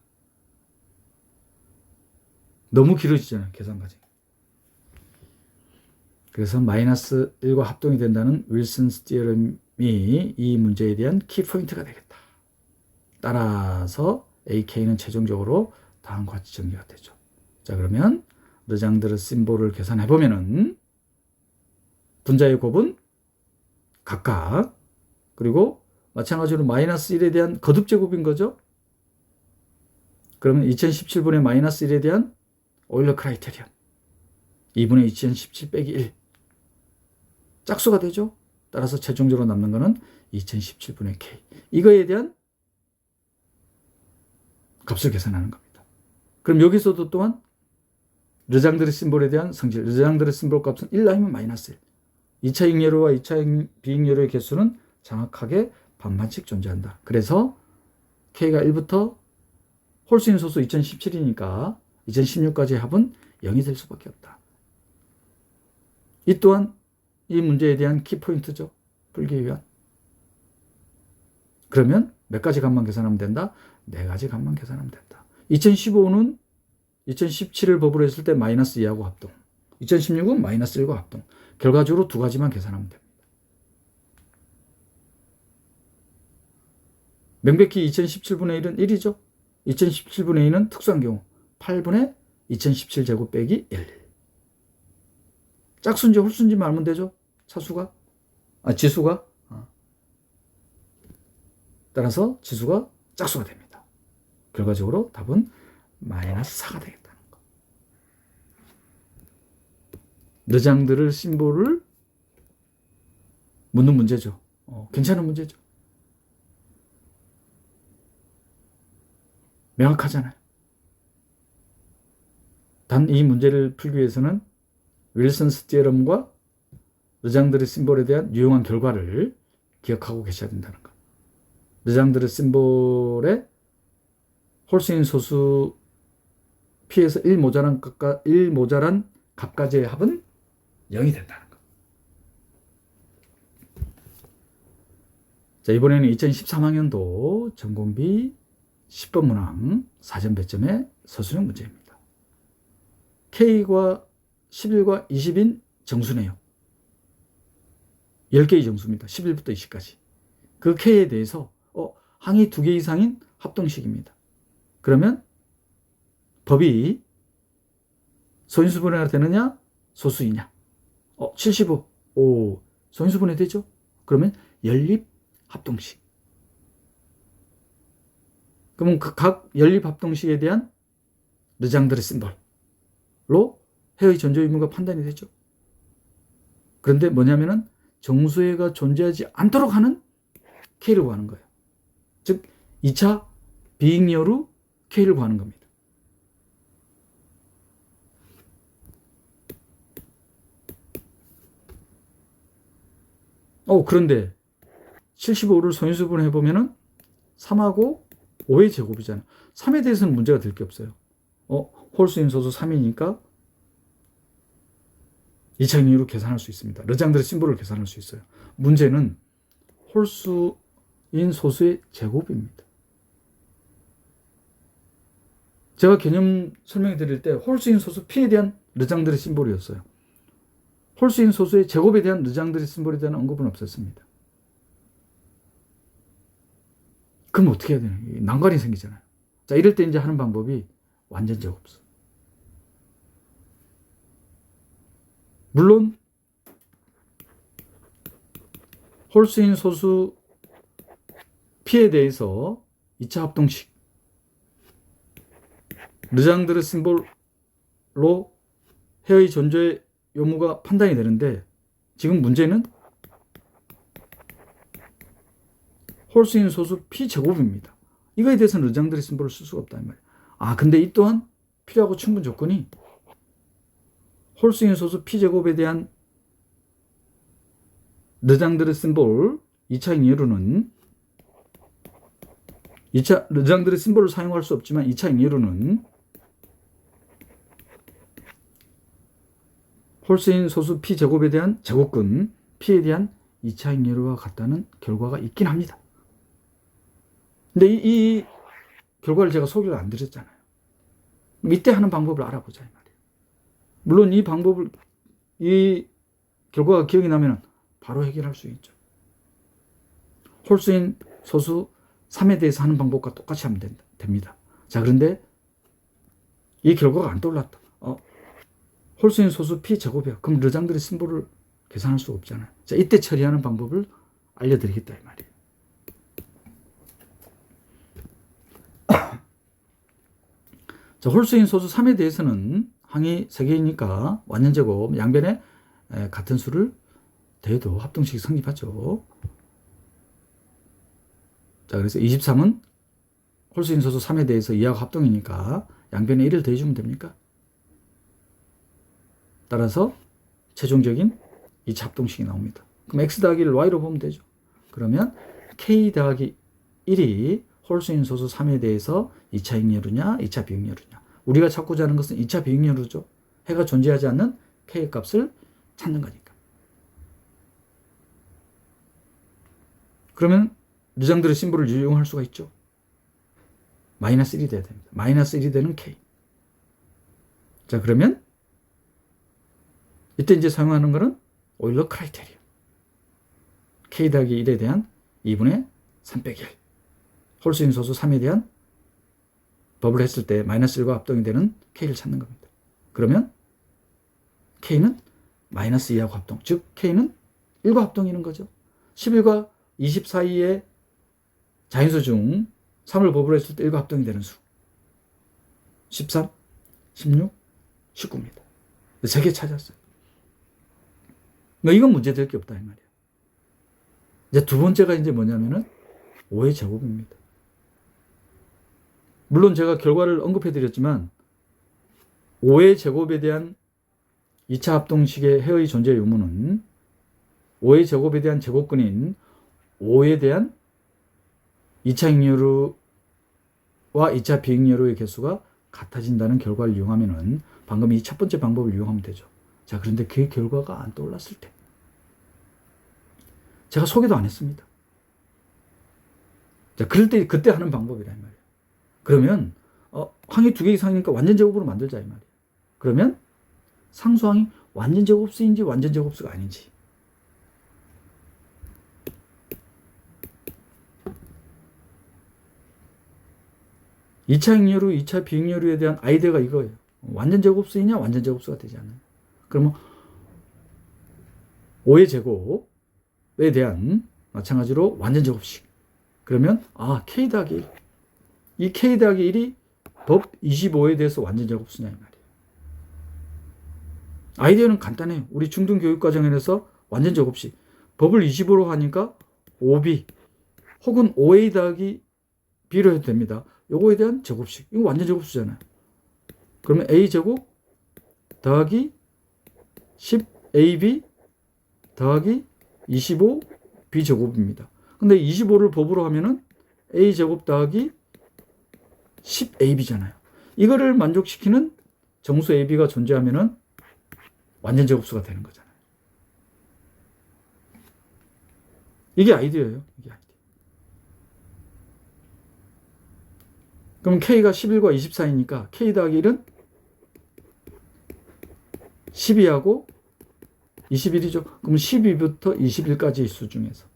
너무 길어지잖아요, 계산 과정이. 그래서 마이너스 1과 합동이 된다는 윌슨 티어럼이 이 문제에 대한 키포인트가 되겠다. 따라서 AK는 최종적으로 다음과 같이 정리가 되죠. 자, 그러면 르장드르 심볼을 계산해 보면은 분자의 곱은 각각, 그리고 마찬가지로 마이너스 1에 대한 거듭 제곱인 거죠. 그러면 2017분의 마이너스 1에 대한 오일러 크라이테리언 2분의 2017 빼기 1 짝수가 되죠. 따라서 최종적으로 남는 거는 2017분의 K, 이거에 대한 값을 계산하는 겁니다. 그럼 여기서도 또한 르장드레 심볼에 대한 성질, 르장드레 심볼 값은 1라이면 마이너스 1. 2차 잉여로와 2차 비잉여로의 개수는 정확하게 반반씩 존재한다. 그래서 K가 1부터 홀수인 소수 2017이니까 2016까지 합은 0이 될 수밖에 없다. 이 또한 이 문제에 대한 키포인트죠. 풀기 위한. 그러면 몇 가지 값만 계산하면 된다? 4가지 값만 계산하면 된다. 2015는 2017을 법으로 했을 때 마이너스 2하고 합동, 2016은 마이너스 1과 합동. 결과적으로 2가지만 계산하면 됩니다. 명백히 2017분의 1은 1이죠. 2017분의 2는 특수한 경우 8분의 2017 제곱 빼기 1. 짝수인지 홀수인지만 알면 되죠. 차수가, 지수가. 따라서 지수가 짝수가 됩니다. 결과적으로 답은 마이너스 4가 되겠다는 거. 르장드르 심볼을 묻는 문제죠. 괜찮은 문제죠. 명확하잖아요. 단 이 문제를 풀기 위해서는 윌슨 티어럼과 르장드르 심볼에 대한 유용한 결과를 기억하고 계셔야 된다는 것. 르장드르 심볼의 홀수인 소수 P에서 1 모자란 값까지의 합은 0이 된다는 것. 자, 이번에는 2013학년도 전공비 10번 문항 사전 배점의 서술형 문제입니다. K과 11과 20인 정수네요. 10개의 정수입니다. 11부터 20까지. 그 K에 대해서 항이 2개 이상인 합동식입니다. 그러면 법이 소인수분해가 되느냐 소수이냐? 75. 소인수분해 되죠? 그러면 연립 합동식. 그러면 각 연립 합동식에 대한 르장드레 심볼로 해의 존재 의무가 판단이 되죠. 그런데 뭐냐면은 정수해가 존재하지 않도록 하는 K를 구하는 거예요. 즉 2차 비잉여로 K를 구하는 겁니다. 그런데 75를 소인수분 해보면은 3하고 5의 제곱이잖아요. 3에 대해서는 문제가 될 게 없어요. 홀수인 소수 3이니까 2차 잉여로 계산할 수 있습니다. 르장드레 심볼을 계산할 수 있어요. 문제는 홀수인 소수의 제곱입니다. 제가 개념 설명해 드릴 때 홀수인 소수 P에 대한 르장드레 심볼이었어요. 홀수인 소수의 제곱에 대한 르장드레 심볼에 대한 언급은 없었습니다. 그럼 어떻게 해야 되나? 난관이 생기잖아요. 자, 이럴 때 이제 하는 방법이 완전 제곱수. 물론 홀수인 소수 P에 대해서 2차 합동식 르장드르 심볼로 해의 존재 요무가 판단이 되는데 지금 문제는 홀수인 소수 P제곱입니다. 이거에 대해서는 르장드르 심볼을 쓸 수가 없다 이 말이에요. 근데 이 또한 필요하고 충분 조건이 홀수인 소수 P제곱에 대한 르장드르 심볼 2차 잉여로는 르장드르 심볼을 사용할 수 없지만 2차 잉여로는 홀수인 소수 P제곱에 대한 제곱근 P에 대한 2차 잉여로와 같다는 결과가 있긴 합니다. 근데 이 결과를 제가 소개를 안 드렸잖아요. 이때 하는 방법을 알아보자 이 말이에요. 물론 이 결과가 기억이 나면 바로 해결할 수 있죠. 홀수인 소수 3에 대해서 하는 방법과 똑같이 하면 됩니다. 자, 그런데 이 결과가 안 떠올랐다. 홀수인 소수 P제곱이야. 그럼 르장드르 심볼을 계산할 수 없잖아요. 자, 이때 처리하는 방법을 알려드리겠다 이 말이에요. 자, 홀수인 소수 3에 대해서는 항이 3개이니까 완전제곱 양변에 같은 수를 대도 합동식이 성립하죠. 자, 그래서 23은 홀수인 소수 3에 대해서 2하고 합동이니까 양변에 1을 더해주면 됩니까? 따라서 최종적인 2차 합동식이 나옵니다. 그럼 x 더하기를 y로 보면 되죠. 그러면 k 더하기 1이 홀수인 소수 3에 대해서 2차 잉여루냐 2차 비잉여루냐. 우리가 찾고자 하는 것은 2차 비잉여루죠. 해가 존재하지 않는 k의 값을 찾는 거니까. 그러면 르장드르 심볼을 이용할 수가 있죠. 마이너스 1이 돼야 됩니다. 마이너스 1이 되는 k. 자, 그러면 이때 이제 사용하는 것은 오일러 크라이테리온. k 더하기 1에 대한 2분의 3 빼기 1. 홀수인 소수 3에 대한 법을 했을 때 마이너스 1과 합동이 되는 k를 찾는 겁니다. 그러면 k는 마이너스 2하고 합동. 즉 k는 1과 합동이는 거죠. 11과 20 사이의 자인수 중 3을 법으로 했을 때 1과 합동이 되는 수. 13, 16, 19입니다. 3개 찾았어요. 이건 문제될 게 없다 이 말이에요. 이제 두 번째가 이제 뭐냐면은 5의 제곱입니다. 물론 제가 결과를 언급해 드렸지만 5의 제곱에 대한 2차 합동식의 해의 존재 유무는 5의 제곱에 대한 제곱근인 5에 대한 2차 잉여루와 2차 비잉여루의 개수가 같아진다는 결과를 이용하면은 방금 이 첫 번째 방법을 이용하면 되죠. 자, 그런데 그 결과가 안 떠올랐을 때 제가 소개도 안 했습니다. 자, 그때 하는 방법이라 이 말이에요. 그러면 항이 2개 이상이니까 완전 제곱으로 만들자 이 말이에요. 그러면 상수항이 완전 제곱수인지 완전 제곱수가 아닌지. (2차 잉여루, 2차 비잉여루에 대한 아이디어가 이거예요. 완전 제곱수이냐 완전 제곱수가 되지 않아요. 그러면 5의 제곱에 대한 마찬가지로 완전 제곱식. 그러면 k 더하기 1. 이 k 더하기 1이 법 25에 대해서 완전 제곱수냐 이 말이에요. 아이디어는 간단해요. 우리 중등교육과정에서 완전 제곱식. 법을 25로 하니까 5b 혹은 5a 더하기 b로 해도 됩니다. 요거에 대한 제곱식. 이거 완전 제곱수잖아요. 그러면 a제곱 더하기 10ab 더하기 25b제곱입니다. 근데 25를 법으로 하면은 a제곱 더하기 10ab잖아요. 이거를 만족시키는 정수 ab가 존재하면은 완전 제곱수가 되는 거잖아요. 이게 아이디어예요. 이게 아이디어. 그럼 k가 11과 24이니까 k 더하기 1은 12하고 21이죠. 그럼 12부터 21까지의 수 중에서.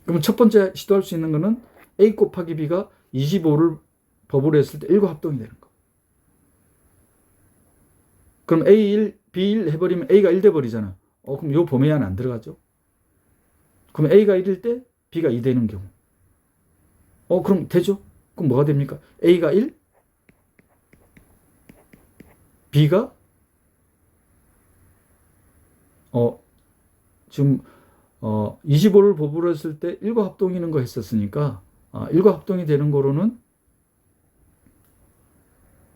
그럼 첫 번째 시도할 수 있는 거는 a 곱하기 b가 25를 법으로 했을 때 1과 합동이 되는 거. 그럼 a1, b1 해버리면 a가 1 돼버리잖아. 그럼 요 범위 안에 안 들어가죠. 그럼 a가 1일 때 b가 2 되는 경우. 그럼 되죠. 그럼 뭐가 됩니까? A가 1, B가 지금 25를 법으로 했을 때 1과 합동이는 거 했었으니까 1과 합동이 되는 거로는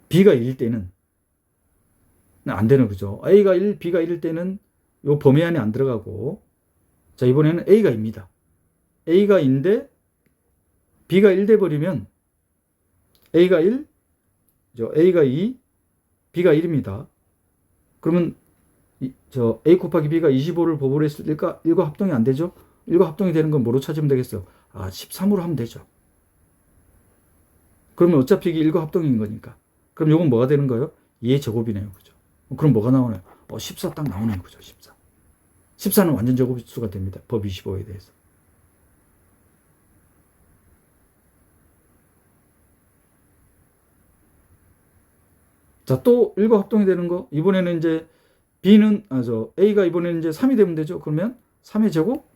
B가 1일 때는 안 되는 거죠. A가 1, B가 1일 때는 요 범위 안에 안 들어가고, 자, 이번에는 A가 2입니다. A가 2인데 B가 1 돼버리면 A가 1, A가 2, B가 1입니다. 그러면 A 곱하기 B가 25를 법으로 했을 때 1과 합동이 안 되죠? 1과 합동이 되는 건 뭐로 찾으면 되겠어요? 13으로 하면 되죠. 그러면 어차피 이게 1과 합동인 거니까. 그럼 이건 뭐가 되는 거예요? 2의 제곱이네요. 그죠? 그럼 뭐가 나오나요? 14 딱 나오네요. 그죠? 14. 14는 완전 제곱수가 됩니다. 법 25에 대해서. 자, 또 1과 합동이 되는 거. 이번에는 이제 B는, A가 이번에는 이제 3이 되면 되죠. 그러면 3의 제곱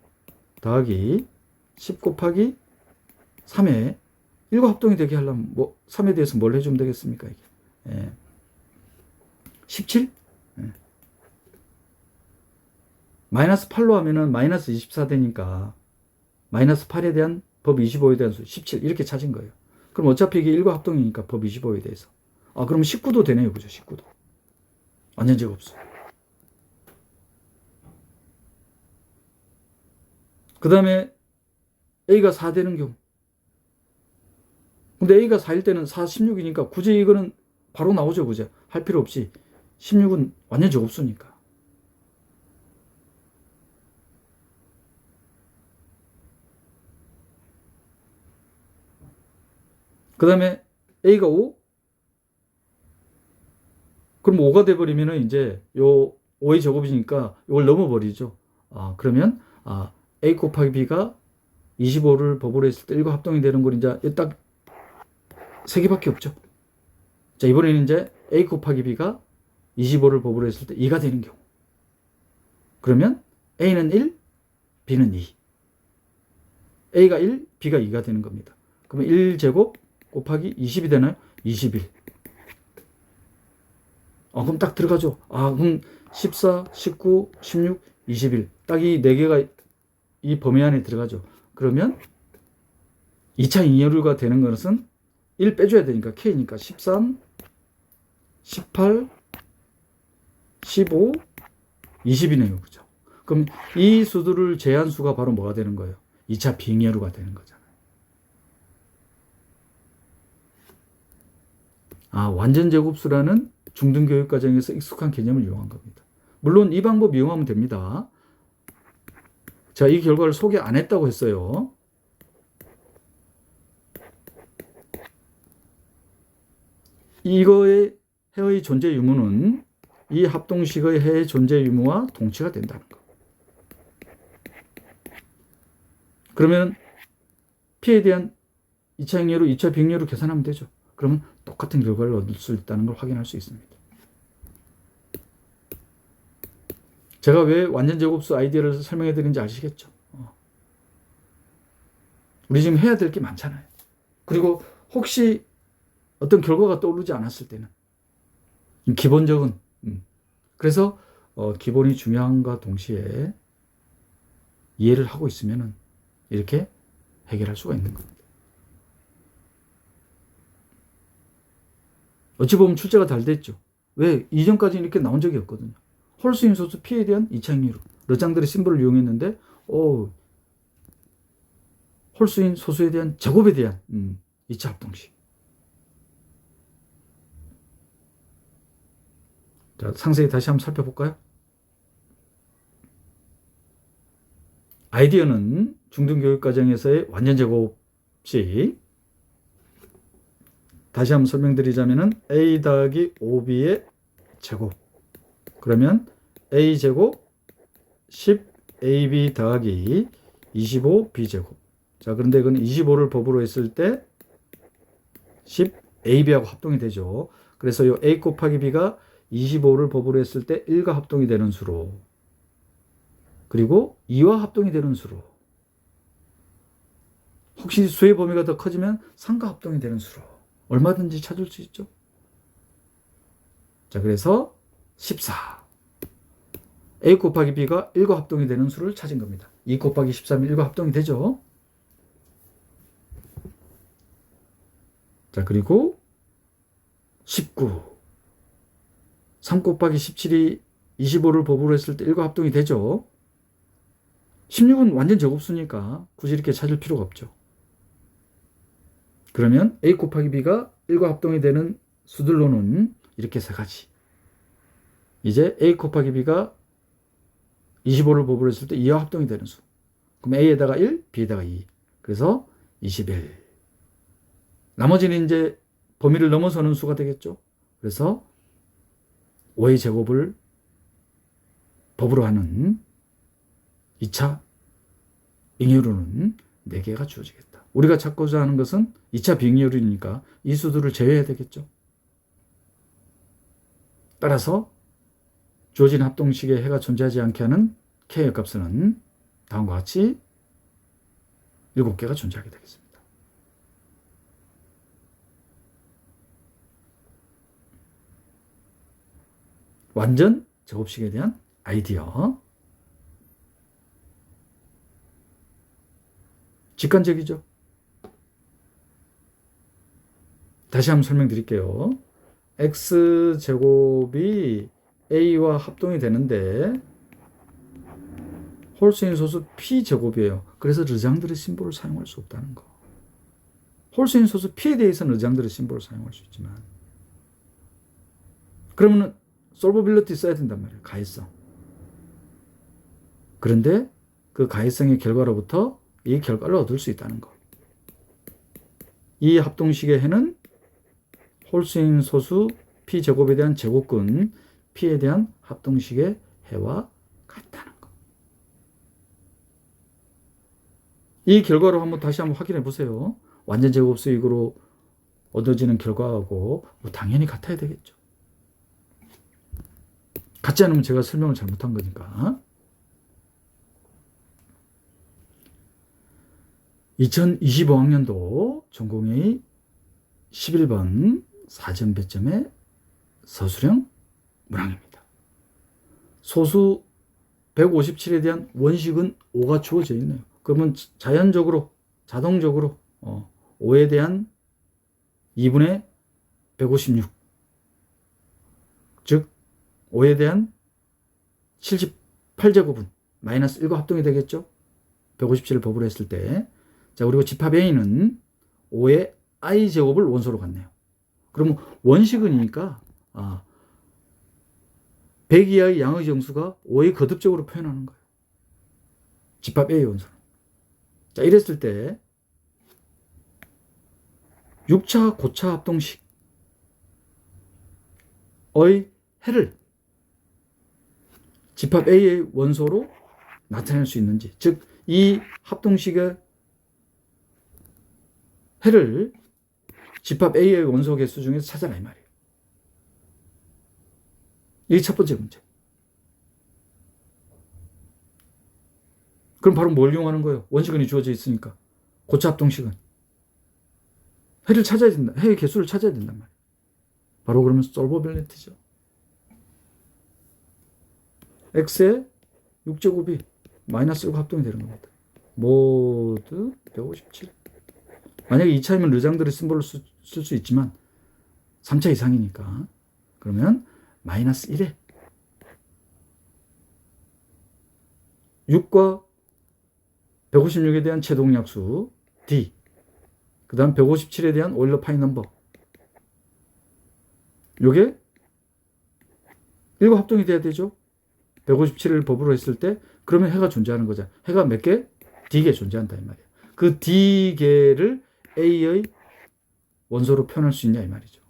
더하기 10 곱하기 3의 1과 합동이 되게 하려면 3에 대해서 뭘 해주면 되겠습니까? 이게. 17? 마이너스 8로 하면은 마이너스 24 되니까 마이너스 8에 대한 법 25에 대한 수 17 이렇게 찾은 거예요. 그럼 어차피 이게 1과 합동이니까 법 25에 대해서. 그럼 19도 되네요. 그죠? 19도. 완전 제곱수. 그 다음에 A가 4 되는 경우. 근데 A가 4일 때는 4, 16이니까 굳이 이거는 바로 나오죠. 그죠? 할 필요 없이. 16은 완전 제곱수니까. 그 다음에 A가 5? 그럼 5가 돼버리면은 이제 요 5의 제곱이니까 이걸 넘어버리죠. 그러면 A 곱하기 B가 25를 법으로 했을 때 1과 합동이 되는 건 이제 딱 3개밖에 없죠. 자, 이번에는 이제 A 곱하기 B가 25를 법으로 했을 때 2가 되는 경우. 그러면 A는 1, B는 2. A가 1, B가 2가 되는 겁니다. 그러면 1제곱 곱하기 20이 되나요? 21. 그럼 딱 들어가죠. 그럼 14, 19, 16, 21. 딱 이 4개가 이 범위 안에 들어가죠. 그러면 2차 잉여류가 되는 것은 1 빼줘야 되니까 K니까 13, 18, 15, 20이네요. 그죠? 그럼 이 수들을 제한 수가 바로 뭐가 되는 거예요? 2차 비잉여류가 되는 거잖아요. 완전 제곱수라는 중등교육과정에서 익숙한 개념을 이용한 겁니다. 물론 이 방법 이용하면 됩니다. 자, 이 결과를 소개 안 했다고 했어요. 이거의 해의 존재 유무는 이 합동식의 해의 존재 유무와 동치가 된다는 거. 그러면 P에 대한 2차 잉여로, 2차 비잉여로 계산하면 되죠. 그러면 똑같은 결과를 얻을 수 있다는 걸 확인할 수 있습니다. 제가 왜 완전 제곱수 아이디어를 설명해 드린지 아시겠죠? 우리 지금 해야 될 게 많잖아요. 그리고 혹시 어떤 결과가 떠오르지 않았을 때는 기본적인 그래서 기본이 중요함과 동시에 이해를 하고 있으면 이렇게 해결할 수가 있는 겁니다. 어찌 보면 출제가 잘 됐죠. 왜? 이전까지는 이렇게 나온 적이 없거든요. 홀수인 소수 P에 대한 2차 잉여로 르장들의 심볼을 이용했는데 홀수인 소수에 대한 제곱에 대한 2차 합동식. 자, 상세히 다시 한번 살펴볼까요? 아이디어는 중등교육과정에서의 완전 제곱식. 다시 한번 설명드리자면은 A 더하기 5B의 제곱. 그러면 A 제곱 10AB 더하기 25B 제곱. 자, 그런데 이건 25를 법으로 했을 때 10AB하고 합동이 되죠. 그래서 이 A 곱하기 B가 25를 법으로 했을 때 1과 합동이 되는 수로, 그리고 2와 합동이 되는 수로, 혹시 수의 범위가 더 커지면 상과 합동이 되는 수로 얼마든지 찾을 수 있죠. 자, 그래서 14. A 곱하기 B가 1과 합동이 되는 수를 찾은 겁니다. 2 곱하기 13이 1과 합동이 되죠. 자, 그리고 19. 3 곱하기 17이 25를 법으로 했을 때 1과 합동이 되죠. 16은 완전 제곱수니까 굳이 이렇게 찾을 필요가 없죠. 그러면 A 곱하기 B가 1과 합동이 되는 수들로는 이렇게 세 가지. 이제 A 곱하기 B가 25를 법으로 했을 때 2와 합동이 되는 수. 그럼 A에다가 1, B에다가 2. 그래서 21. 나머지는 이제 범위를 넘어서는 수가 되겠죠. 그래서 5의 제곱을 법으로 하는 2차 잉여로는 4개가 주어지겠다. 우리가 찾고자 하는 것은 2차 빙의율이니까 이 수들을 제외해야 되겠죠. 따라서 주어진 합동식에 해가 존재하지 않게 하는 K의 값은 다음과 같이 7개가 존재하게 되겠습니다. 완전 제곱식에 대한 아이디어. 직관적이죠. 다시 한번 설명드릴게요. X제곱이 A와 합동이 되는데 홀수인 소수 P제곱이에요. 그래서 르장드르 심볼을 사용할 수 없다는 거. 홀수인 소수 P에 대해서는 르장드르 심볼을 사용할 수 있지만 그러면 솔버빌리티 써야 된단 말이에요. 가해성. 그런데 그 가해성의 결과로부터 이 결과를 얻을 수 있다는 거. 이 합동식의 해는 홀수인 소수 P제곱에 대한 제곱근 P에 대한 합동식의 해와 같다는 거. 이 결과로 다시 한번 확인해 보세요. 완전 제곱 수익으로 얻어지는 결과하고 당연히 같아야 되겠죠. 같지 않으면 제가 설명을 잘못한 거니까. 2025학년도 전공의 11번 사전 배점의 서술형 문항입니다. 소수 157에 대한 원식은 5가 주어져 있네요. 그러면 자동적으로 5에 대한 2분의 156, 즉 5에 대한 78제곱은 마이너스 1과 합동이 되겠죠. 157을 법으로 했을 때. 자, 그리고 집합 A는 5의 i제곱을 원소로 갖네요. 그러면 원식은이니까 100 이하의 양의 정수가 5의 거듭적으로 표현하는 거예요. 집합 A의 원소는. 자, 이랬을 때 6차 고차 합동식의 해를 집합 A의 원소로 나타낼 수 있는지, 즉 이 합동식의 해를 집합 A의 원소 개수 중에서 찾아라 이 말이에요. 이게 첫 번째 문제. 그럼 바로 뭘 이용하는 거예요? 원식은이 주어져 있으니까. 고차 합동식은 해를 찾아야 된다. 해의 개수를 찾아야 된단 말이에요. 바로 그러면 솔버빌리티죠. x의 6제곱이 마이너스 1과 합동이 되는 겁니다. 모두 157. 만약에 2차이면 르장드르 심볼을 쓸 수 있지만 3차 이상이니까 그러면 마이너스 1에 6과 156에 대한 최동약수 D, 그 다음 157에 대한 오일러 파이 넘버, 요게 1과 합동이 돼야 되죠. 157을 법으로 했을 때 그러면 해가 존재하는 거죠. 해가 몇 개? D개 존재한다 이 말이에요. 그 D개를 A의 원소로 표현할 수 있냐 이 말이죠.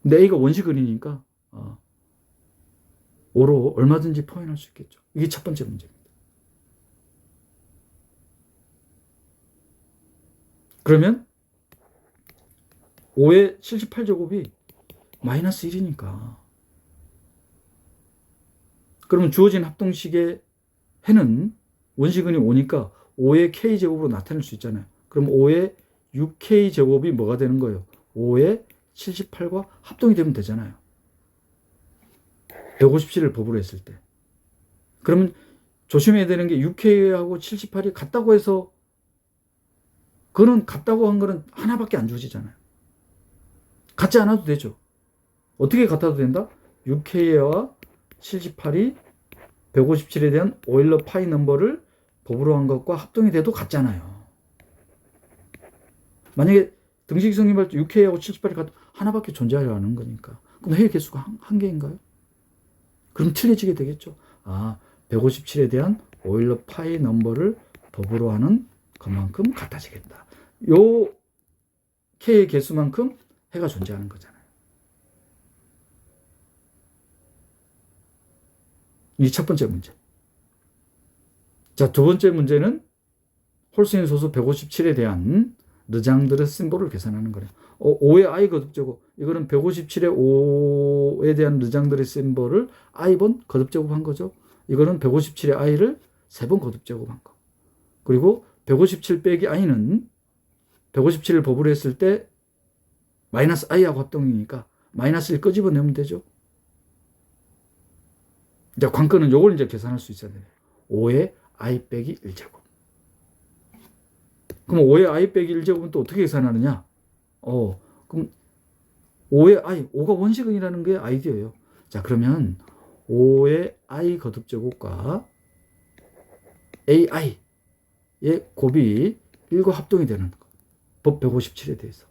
근데 A가 원식은이니까 5로 얼마든지 표현할 수 있겠죠. 이게 첫 번째 문제입니다. 그러면 5의 78제곱이 마이너스 1이니까 그러면 주어진 합동식의 해는 원식은이 5니까 5의 K제곱으로 나타낼 수 있잖아요. 그럼 5의 6K제곱이 뭐가 되는 거예요? 5의 78과 합동이 되면 되잖아요. 157을 법으로 했을 때. 그러면 조심해야 되는 게 6K하고 78이 같다고 해서 그거는 같다고 한 거는 하나밖에 안 주어지잖아요. 같지 않아도 되죠. 어떻게 같아도 된다? 6K와 78이 157에 대한 오일러 파이 넘버를 법으로 한 것과 합동이 돼도 같잖아요. 만약에 등식이 성립할 때 6K하고 78이 같 하나밖에 존재하려는 거니까. 그럼 해의 개수가 한 개인가요? 그럼 틀려지게 되겠죠. 157에 대한 오일러 파이 넘버를 법으로 하는 것만큼 같아지겠다. 요 K의 개수만큼 해가 존재하는 거잖아요. 이 첫 번째 문제. 자, 두 번째 문제는 홀수인 소수 157에 대한 르장드르 심볼을 계산하는 거래요. 5의 I 거듭제곱. 이거는 157의 5에 대한 르장드르 심볼을 I번 거듭제곱한 거죠. 이거는 157의 I를 3번 거듭제곱한 거. 그리고 157 빼기 I는 157을 법으로 했을 때 마이너스 I하고 합동이니까 마이너스 1 끄집어내면 되죠. 이제 관건은 요걸 이제 계산할 수 있어야 돼요. 5의 I 빼기 1제곱. 그럼 5의 I 빼기 1제곱은 또 어떻게 계산하느냐? 그럼 5의 I, 5가 원시근이라는 게 아이디어예요. 자, 그러면 5의 I 거듭제곱과 AI의 곱이 1과 합동이 되는 거. 법 157에 대해서.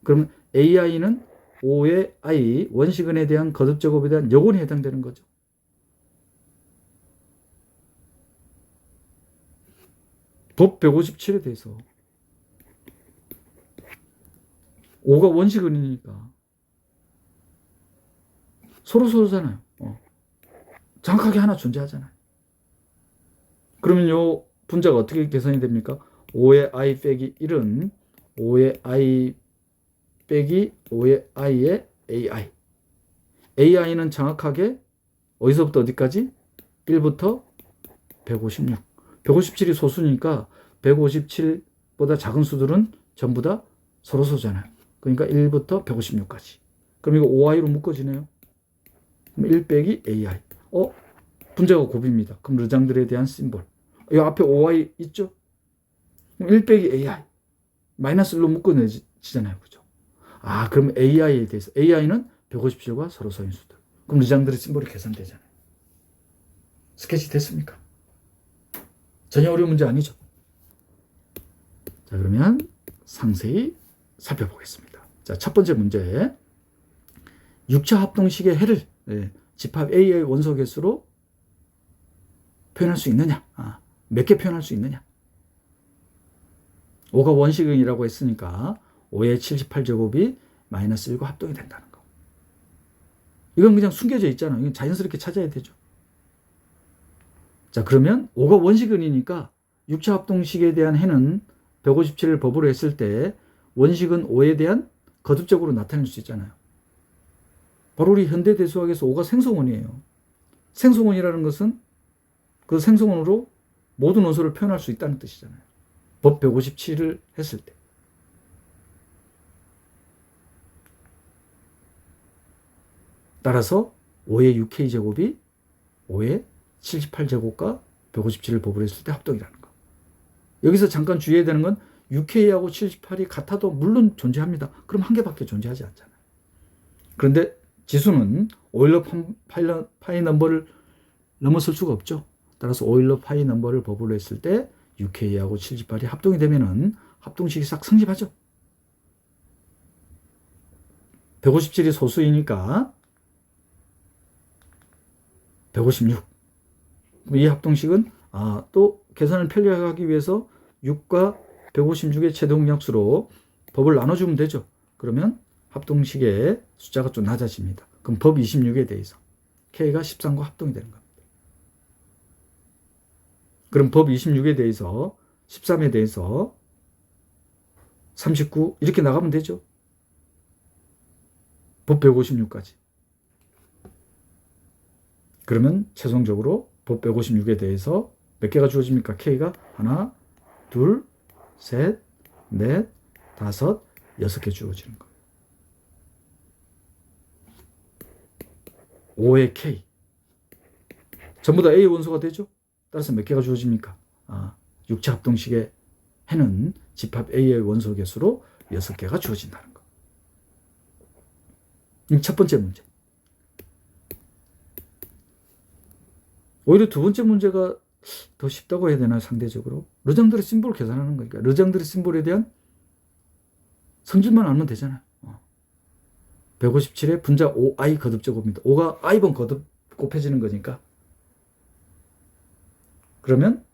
그러면 AI는 5의 I 원시근에 대한 거듭제곱에 대한 여건이 해당되는 거죠. 법 157에 대해서 5가 원시근이니까 서로잖아요. 정확하게 하나 존재하잖아요. 그러면 요 분자가 어떻게 계산이 됩니까? 5의 I 빼기 1은 5의 I 빼기 5의 I의 AI. AI는 정확하게 어디서부터 어디까지? 1부터 156. 157이 소수니까 157보다 작은 수들은 전부 다 서로잖아요. 그러니까 1부터 156까지. 그럼 이거 5i로 묶어지네요. 그럼 1 빼기 AI. 분자가 곱입니다. 그럼 르장들에 대한 심볼. 이 앞에 5i 있죠? 그럼 1 빼기 AI. 마이너스 1로 묶어내지잖아요. 그죠? 그럼 AI에 대해서. AI는 157과 서로서인 수들. 그럼 르장들의 심볼이 계산되잖아요. 스케치 됐습니까? 전혀 어려운 문제 아니죠? 자, 그러면 상세히 살펴보겠습니다. 자, 첫 번째 문제. 6차 합동식의 해를 집합 A의 원소 개수로 표현할 수 있느냐? 몇 개 표현할 수 있느냐? 5가 원시근이라고 했으니까 5의 78제곱이 마이너스 1과 합동이 된다는 거. 이건 그냥 숨겨져 있잖아요. 이건 자연스럽게 찾아야 되죠. 자, 그러면 5가 원시근이니까 6차 합동식에 대한 해는 157을 법으로 했을 때 원시근 5에 대한 거듭적으로 나타낼 수 있잖아요. 바로 우리 현대대수학에서 5가 생성원이에요. 생성원이라는 것은 그 생성원으로 모든 원소를 표현할 수 있다는 뜻이잖아요. 법 157을 했을 때. 따라서 5의 6K제곱이 5의 78제곱과 157을 법으로 했을 때 합동이라는 거. 여기서 잠깐 주의해야 되는 건 6K하고 78이 같아도 물론 존재합니다. 그럼 한 개밖에 존재하지 않잖아요. 그런데 지수는 오일러 파이 넘버를 넘어설 수가 없죠. 따라서 오일러 파이 넘버를 법으로 했을 때 6K하고 78이 합동이 되면은 합동식이 싹 성립하죠. 157이 소수이니까 156. 이 합동식은 또 계산을 편리하게 위해서 6과 156의 최대공약수로 법을 나눠주면 되죠. 그러면 합동식의 숫자가 좀 낮아집니다. 그럼 법 26에 대해서 K가 13과 합동이 되는 겁니다. 그럼 법 26에 대해서 13에 대해서 39 이렇게 나가면 되죠. 법 156까지. 그러면 최종적으로 법 156에 대해서 몇 개가 주어집니까? K가 하나, 둘, 셋, 넷, 다섯, 6개 주어지는 거예요. 5의 K. 전부 다 A의 원소가 되죠? 따라서 몇 개가 주어집니까? 육체 합동식의 해는 집합 A의 원소 개수로 6개가 주어진다는 거. 첫 번째 문제. 오히려 두 번째 문제가 더 쉽다고 해야 되나, 상대적으로. 르장드레 심볼을 계산하는 거니까. 르장드레 심볼에 대한 성질만 알면 되잖아요. 157의 분자 5i 거듭제곱입니다. 5가 i번 거듭 곱해지는 거니까. 그러면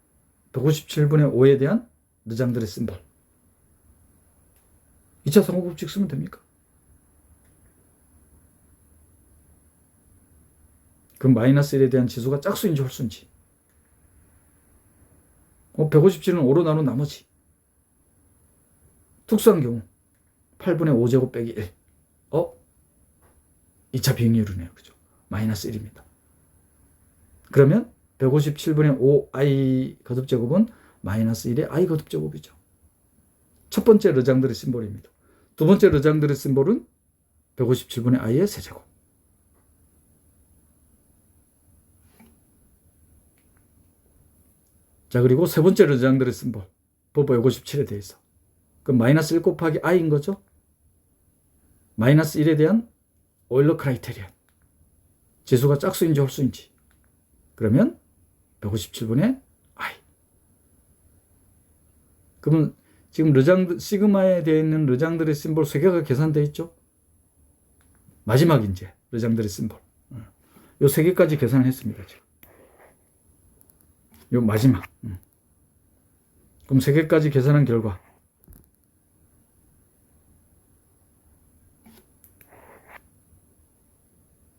157분의 5에 대한 르장드레 심볼. 2차 상호법칙 쓰면 됩니까? 그럼 마이너스 1에 대한 지수가 짝수인지 홀수인지. 157은 5로 나눈 나머지. 특수한 경우 8분의 5제곱 빼기 1. 2차 비응률이네요. 그죠? 마이너스 1입니다. 그러면 157분의 5i 거듭제곱은 마이너스 1의 i 거듭제곱이죠. 첫 번째 르장드레 심볼입니다. 두 번째 르장드레 심볼은 157분의 i의 세제곱. 자, 그리고 세 번째 르장드레 심볼. 버버 157에 대해서. 그럼 마이너스 1 곱하기 i인 거죠? 마이너스 1에 대한 오일러 크라이테리언. 지수가 짝수인지 홀수인지. 그러면 157분의 i. 그러면 지금 시그마에 되어 있는 르장드레 심볼 3개가 계산되어 있죠? 마지막 이제 르장드레 심볼. 요 3개까지 계산을 했습니다. 지금. 요 마지막. 그럼 3개까지 계산한 결과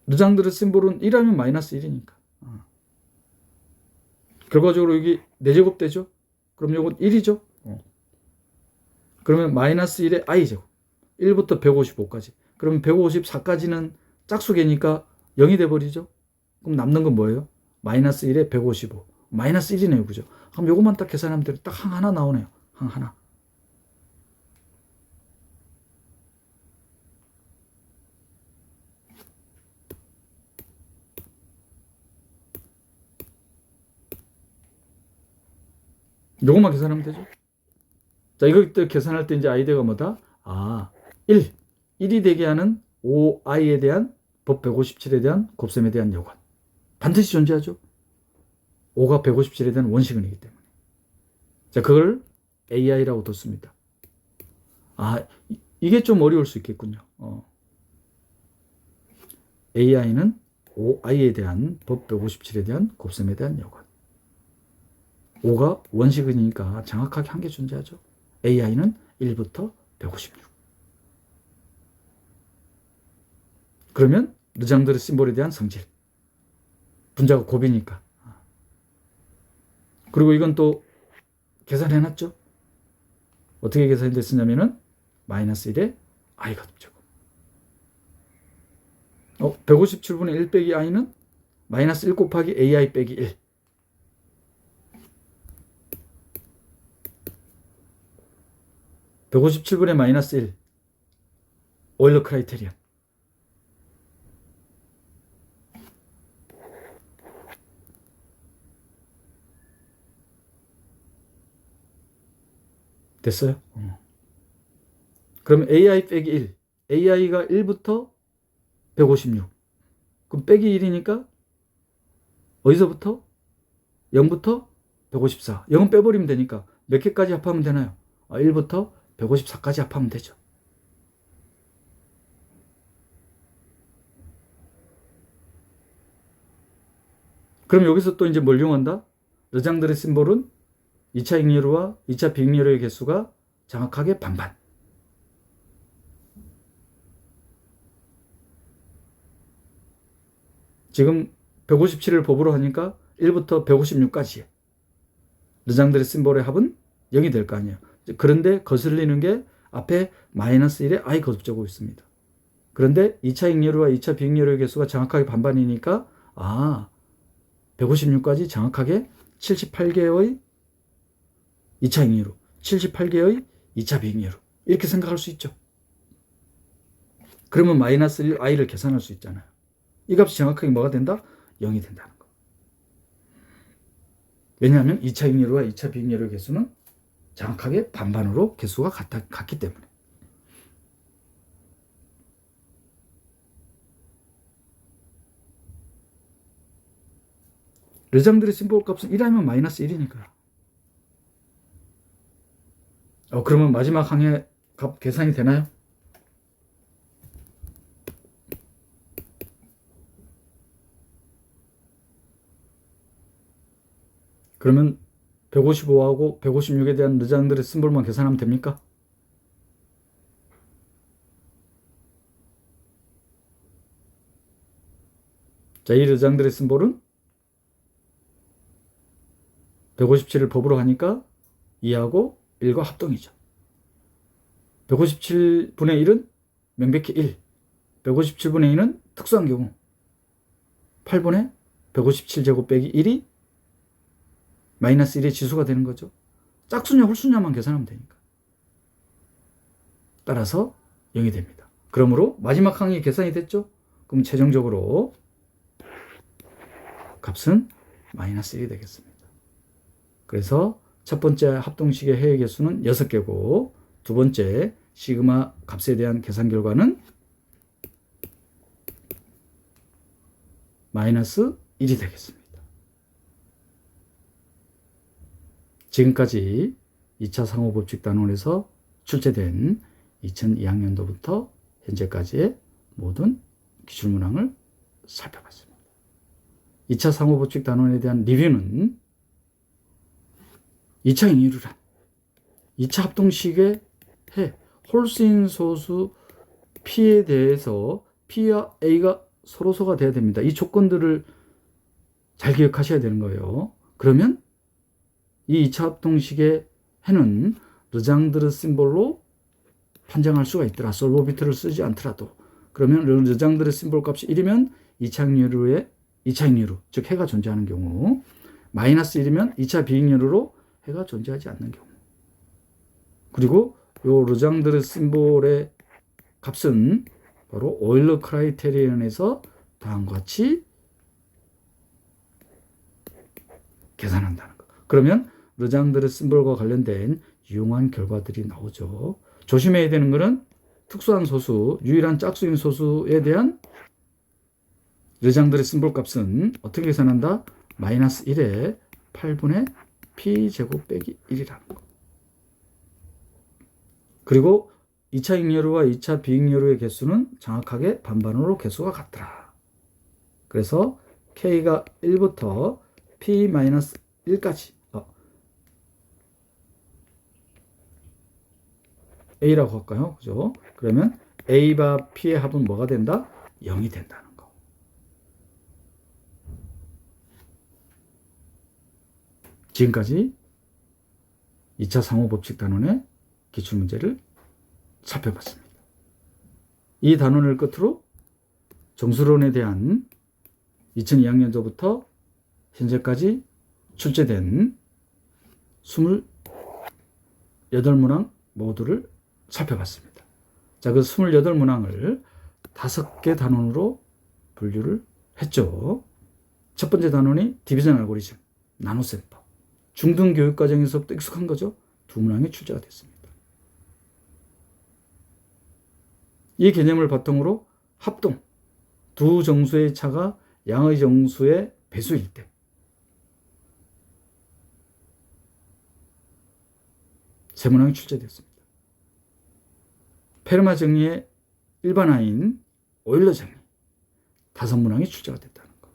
르장드레 심볼은 1하면 마이너스 1이니까. 결과적으로 여기 4제곱 되죠? 그럼 요건 1이죠? 그러면 마이너스 1의 i제곱. 1부터 155까지. 그러면 154까지는 짝수계니까 0이 돼버리죠? 그럼 남는 건 뭐예요? 마이너스 1에 155. 마이너스 1이네요. 그죠? 그럼 요것만 딱 계산하면 돼요. 딱 항 하나 나오네요. 항 하나. 요것만 계산하면 되죠. 자, 이걸 계산할 때 이제 아이디어가 뭐다? 1이 되게 하는 5i에 대한 법 157에 대한 곱셈에 대한 요건. 반드시 존재하죠. 5가 157에 대한 원시근이기 때문에. 자, 그걸 ai라고 뒀습니다. 이게 좀 어려울 수 있겠군요. ai는 5i에 대한 법 157에 대한 곱셈에 대한 요건. 5가 원시근이니까 정확하게 한 개 존재하죠. ai는 1부터 156. 그러면 르장드레 심볼에 대한 성질. 분자가 곱이니까. 그리고 이건 또 계산해놨죠. 어떻게 계산이 됐었냐면은 마이너스 1에 i 거듭제곱. 157분의 1 빼기 i는 마이너스 1 곱하기 ai 빼기 1. (157분의 마이너스 1) 오일러 크라이테리언. 됐어요? 그럼 ai 빼기 1. ai가 1부터 156. 그럼 빼기 1이니까 어디서부터? 0부터 154. 0은 빼버리면 되니까 몇 개까지 합하면 되나요? 1부터 154까지 합하면 되죠. 그럼 여기서 또 이제 뭘 이용한다? 르장드레 심볼은 2차 잉여류와 2차 비잉여류의 개수가 정확하게 반반. 지금 157을 법으로 하니까 1부터 156까지 르장드레 심볼의 합은 0이 될 거 아니에요. 그런데 거슬리는 게 앞에 마이너스 1에 i 거듭제곱 있습니다. 그런데 2차 잉여류와 2차 비잉여류의 개수가 정확하게 반반이니까 156까지 정확하게 78개의 2차 잉여로, 78개의 2차 비잉여로 이렇게 생각할 수 있죠. 그러면 마이너스 1 i를 계산할 수 있잖아요. 이 값이 정확하게 뭐가 된다? 0이 된다는 거. 왜냐하면 2차 잉여로와 2차 비잉여로의 개수는 정확하게 반반으로 개수가 같기 때문에. 르장들의 심볼 값은 1하면 마이너스 1이니까. 그러면 마지막 항의 값 계산이 되나요? 그러면 155하고 156에 대한 르장들의 심볼만 계산하면 됩니까? 자, 이 르장들의 심볼은 157을 법으로 하니까 2하고 1과 합동이죠. 157분의 1은 명백히 1, 157분의 2는 특수한 경우 8분의 157제곱 빼기 1이 마이너스 1의 지수가 되는 거죠. 짝수냐 홀수냐만 계산하면 되니까. 따라서 0이 됩니다. 그러므로 마지막 항이 계산이 됐죠? 그럼 최종적으로 값은 마이너스 1이 되겠습니다. 그래서 첫 번째 합동식의 해의 개수는 6개고 두 번째 시그마 값에 대한 계산 결과는 마이너스 1이 되겠습니다. 지금까지 2차 상호법칙 단원에서 출제된 2002학년도부터 현재까지의 모든 기출문항을 살펴봤습니다. 2차 상호법칙 단원에 대한 리뷰는 2차 잉여로란 2차 합동식의 해 홀수인 소수 P에 대해서 P와 A가 서로소가 돼야 됩니다. 이 조건들을 잘 기억하셔야 되는 거예요. 그러면 이 2차 합동식의 해는 르장드르 심볼로 판정할 수가 있더라. 솔보비트를 쓰지 않더라도. 그러면 르장드르 심볼 값이 1이면 2차 잉여로, 즉 해가 존재하는 경우, 마이너스 1이면 2차 비잉여로로 해가 존재하지 않는 경우. 그리고 요 르장드르 심볼의 값은 바로 오일러 크라이테리언에서 다음과 같이 계산한다는 거. 그러면 르장드르 심볼과 관련된 유용한 결과들이 나오죠. 조심해야 되는 것은 특수한 소수, 유일한 짝수인 소수에 대한 르장드르 심볼 값은 어떻게 계산한다? 마이너스 1에 8분의 P제곱 빼기 1이라는 거. 그리고 2차 잉여로와 2차 비잉여로의 개수는 정확하게 반반으로 개수가 같더라. 그래서 K가 1부터 P-1까지 A라고 할까요? 그죠? 그러면 A와 P의 합은 뭐가 된다? 0이 된다는 거. 지금까지 2차 상호법칙 단원의 기출문제를 살펴봤습니다. 이 단원을 끝으로 정수론에 대한 2002학년도부터 현재까지 출제된 28문항 모두를 살펴봤습니다. 자, 그 28문항을 5개 단원으로 분류를 했죠. 첫 번째 단원이 디비전 알고리즘, 나눗셈법. 중등 교육과정에서부터 익숙한 거죠. 2문항이 출제가 됐습니다. 이 개념을 바탕으로 합동, 두 정수의 차가 양의 정수의 배수일 때 세 문항이 출제됐습니다. 페르마 정리의 일반화인 오일러 정리 5문항이 출제가 됐다는 거.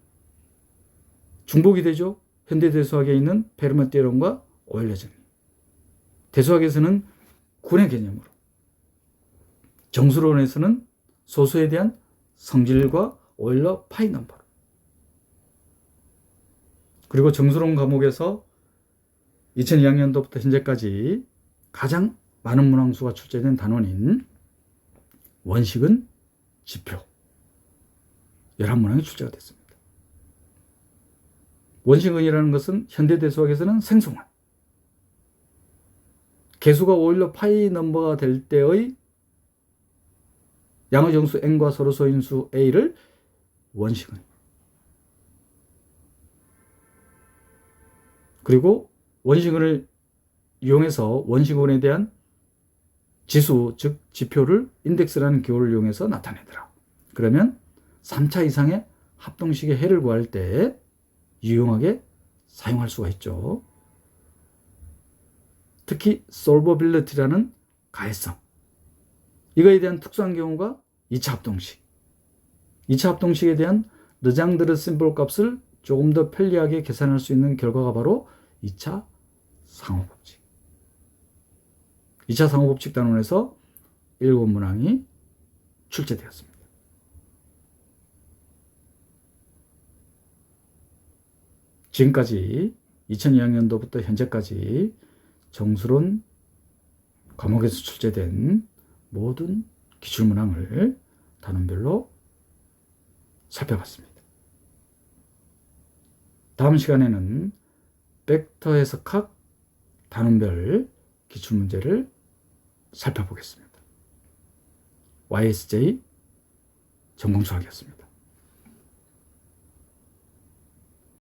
중복이 되죠. 현대 대수학에 있는 페르마 띠에론과 오일러 정리. 대수학에서는 군의 개념으로, 정수론에서는 소수에 대한 성질과 오일러 파이 넘버로. 그리고 정수론 과목에서 2002학년도부터 현재까지 가장 많은 문항수가 출제된 단원인 원식은 지표 11문항이 출제가 됐습니다. 원식은이라는 것은 현대대수학에서는 생성원, 개수가 오히려 파이 넘버가 될 때의 양의 정수 n과 서로소인 수 a를 원시근, 그리고 원시근을 이용해서 원시근에 대한 지수, 즉 지표를 인덱스라는 기호를 이용해서 나타내더라. 그러면 3차 이상의 합동식의 해를 구할 때 유용하게 사용할 수가 있죠. 특히 solvability라는 가해성, 이거에 대한 특수한 경우가 2차 합동식. 2차 합동식에 대한 르장드르 심볼 값을 조금 더 편리하게 계산할 수 있는 결과가 바로 2차 상호법칙. 2차 상호법칙 단원에서 7문항이 출제되었습니다. 지금까지 2002학년도부터 현재까지 정수론 과목에서 출제된 모든 기출문항을 단원별로 살펴봤습니다. 다음 시간에는 벡터 해석학 단원별 기출문제를 살펴보겠습니다. YSJ 전공수학이었습니다.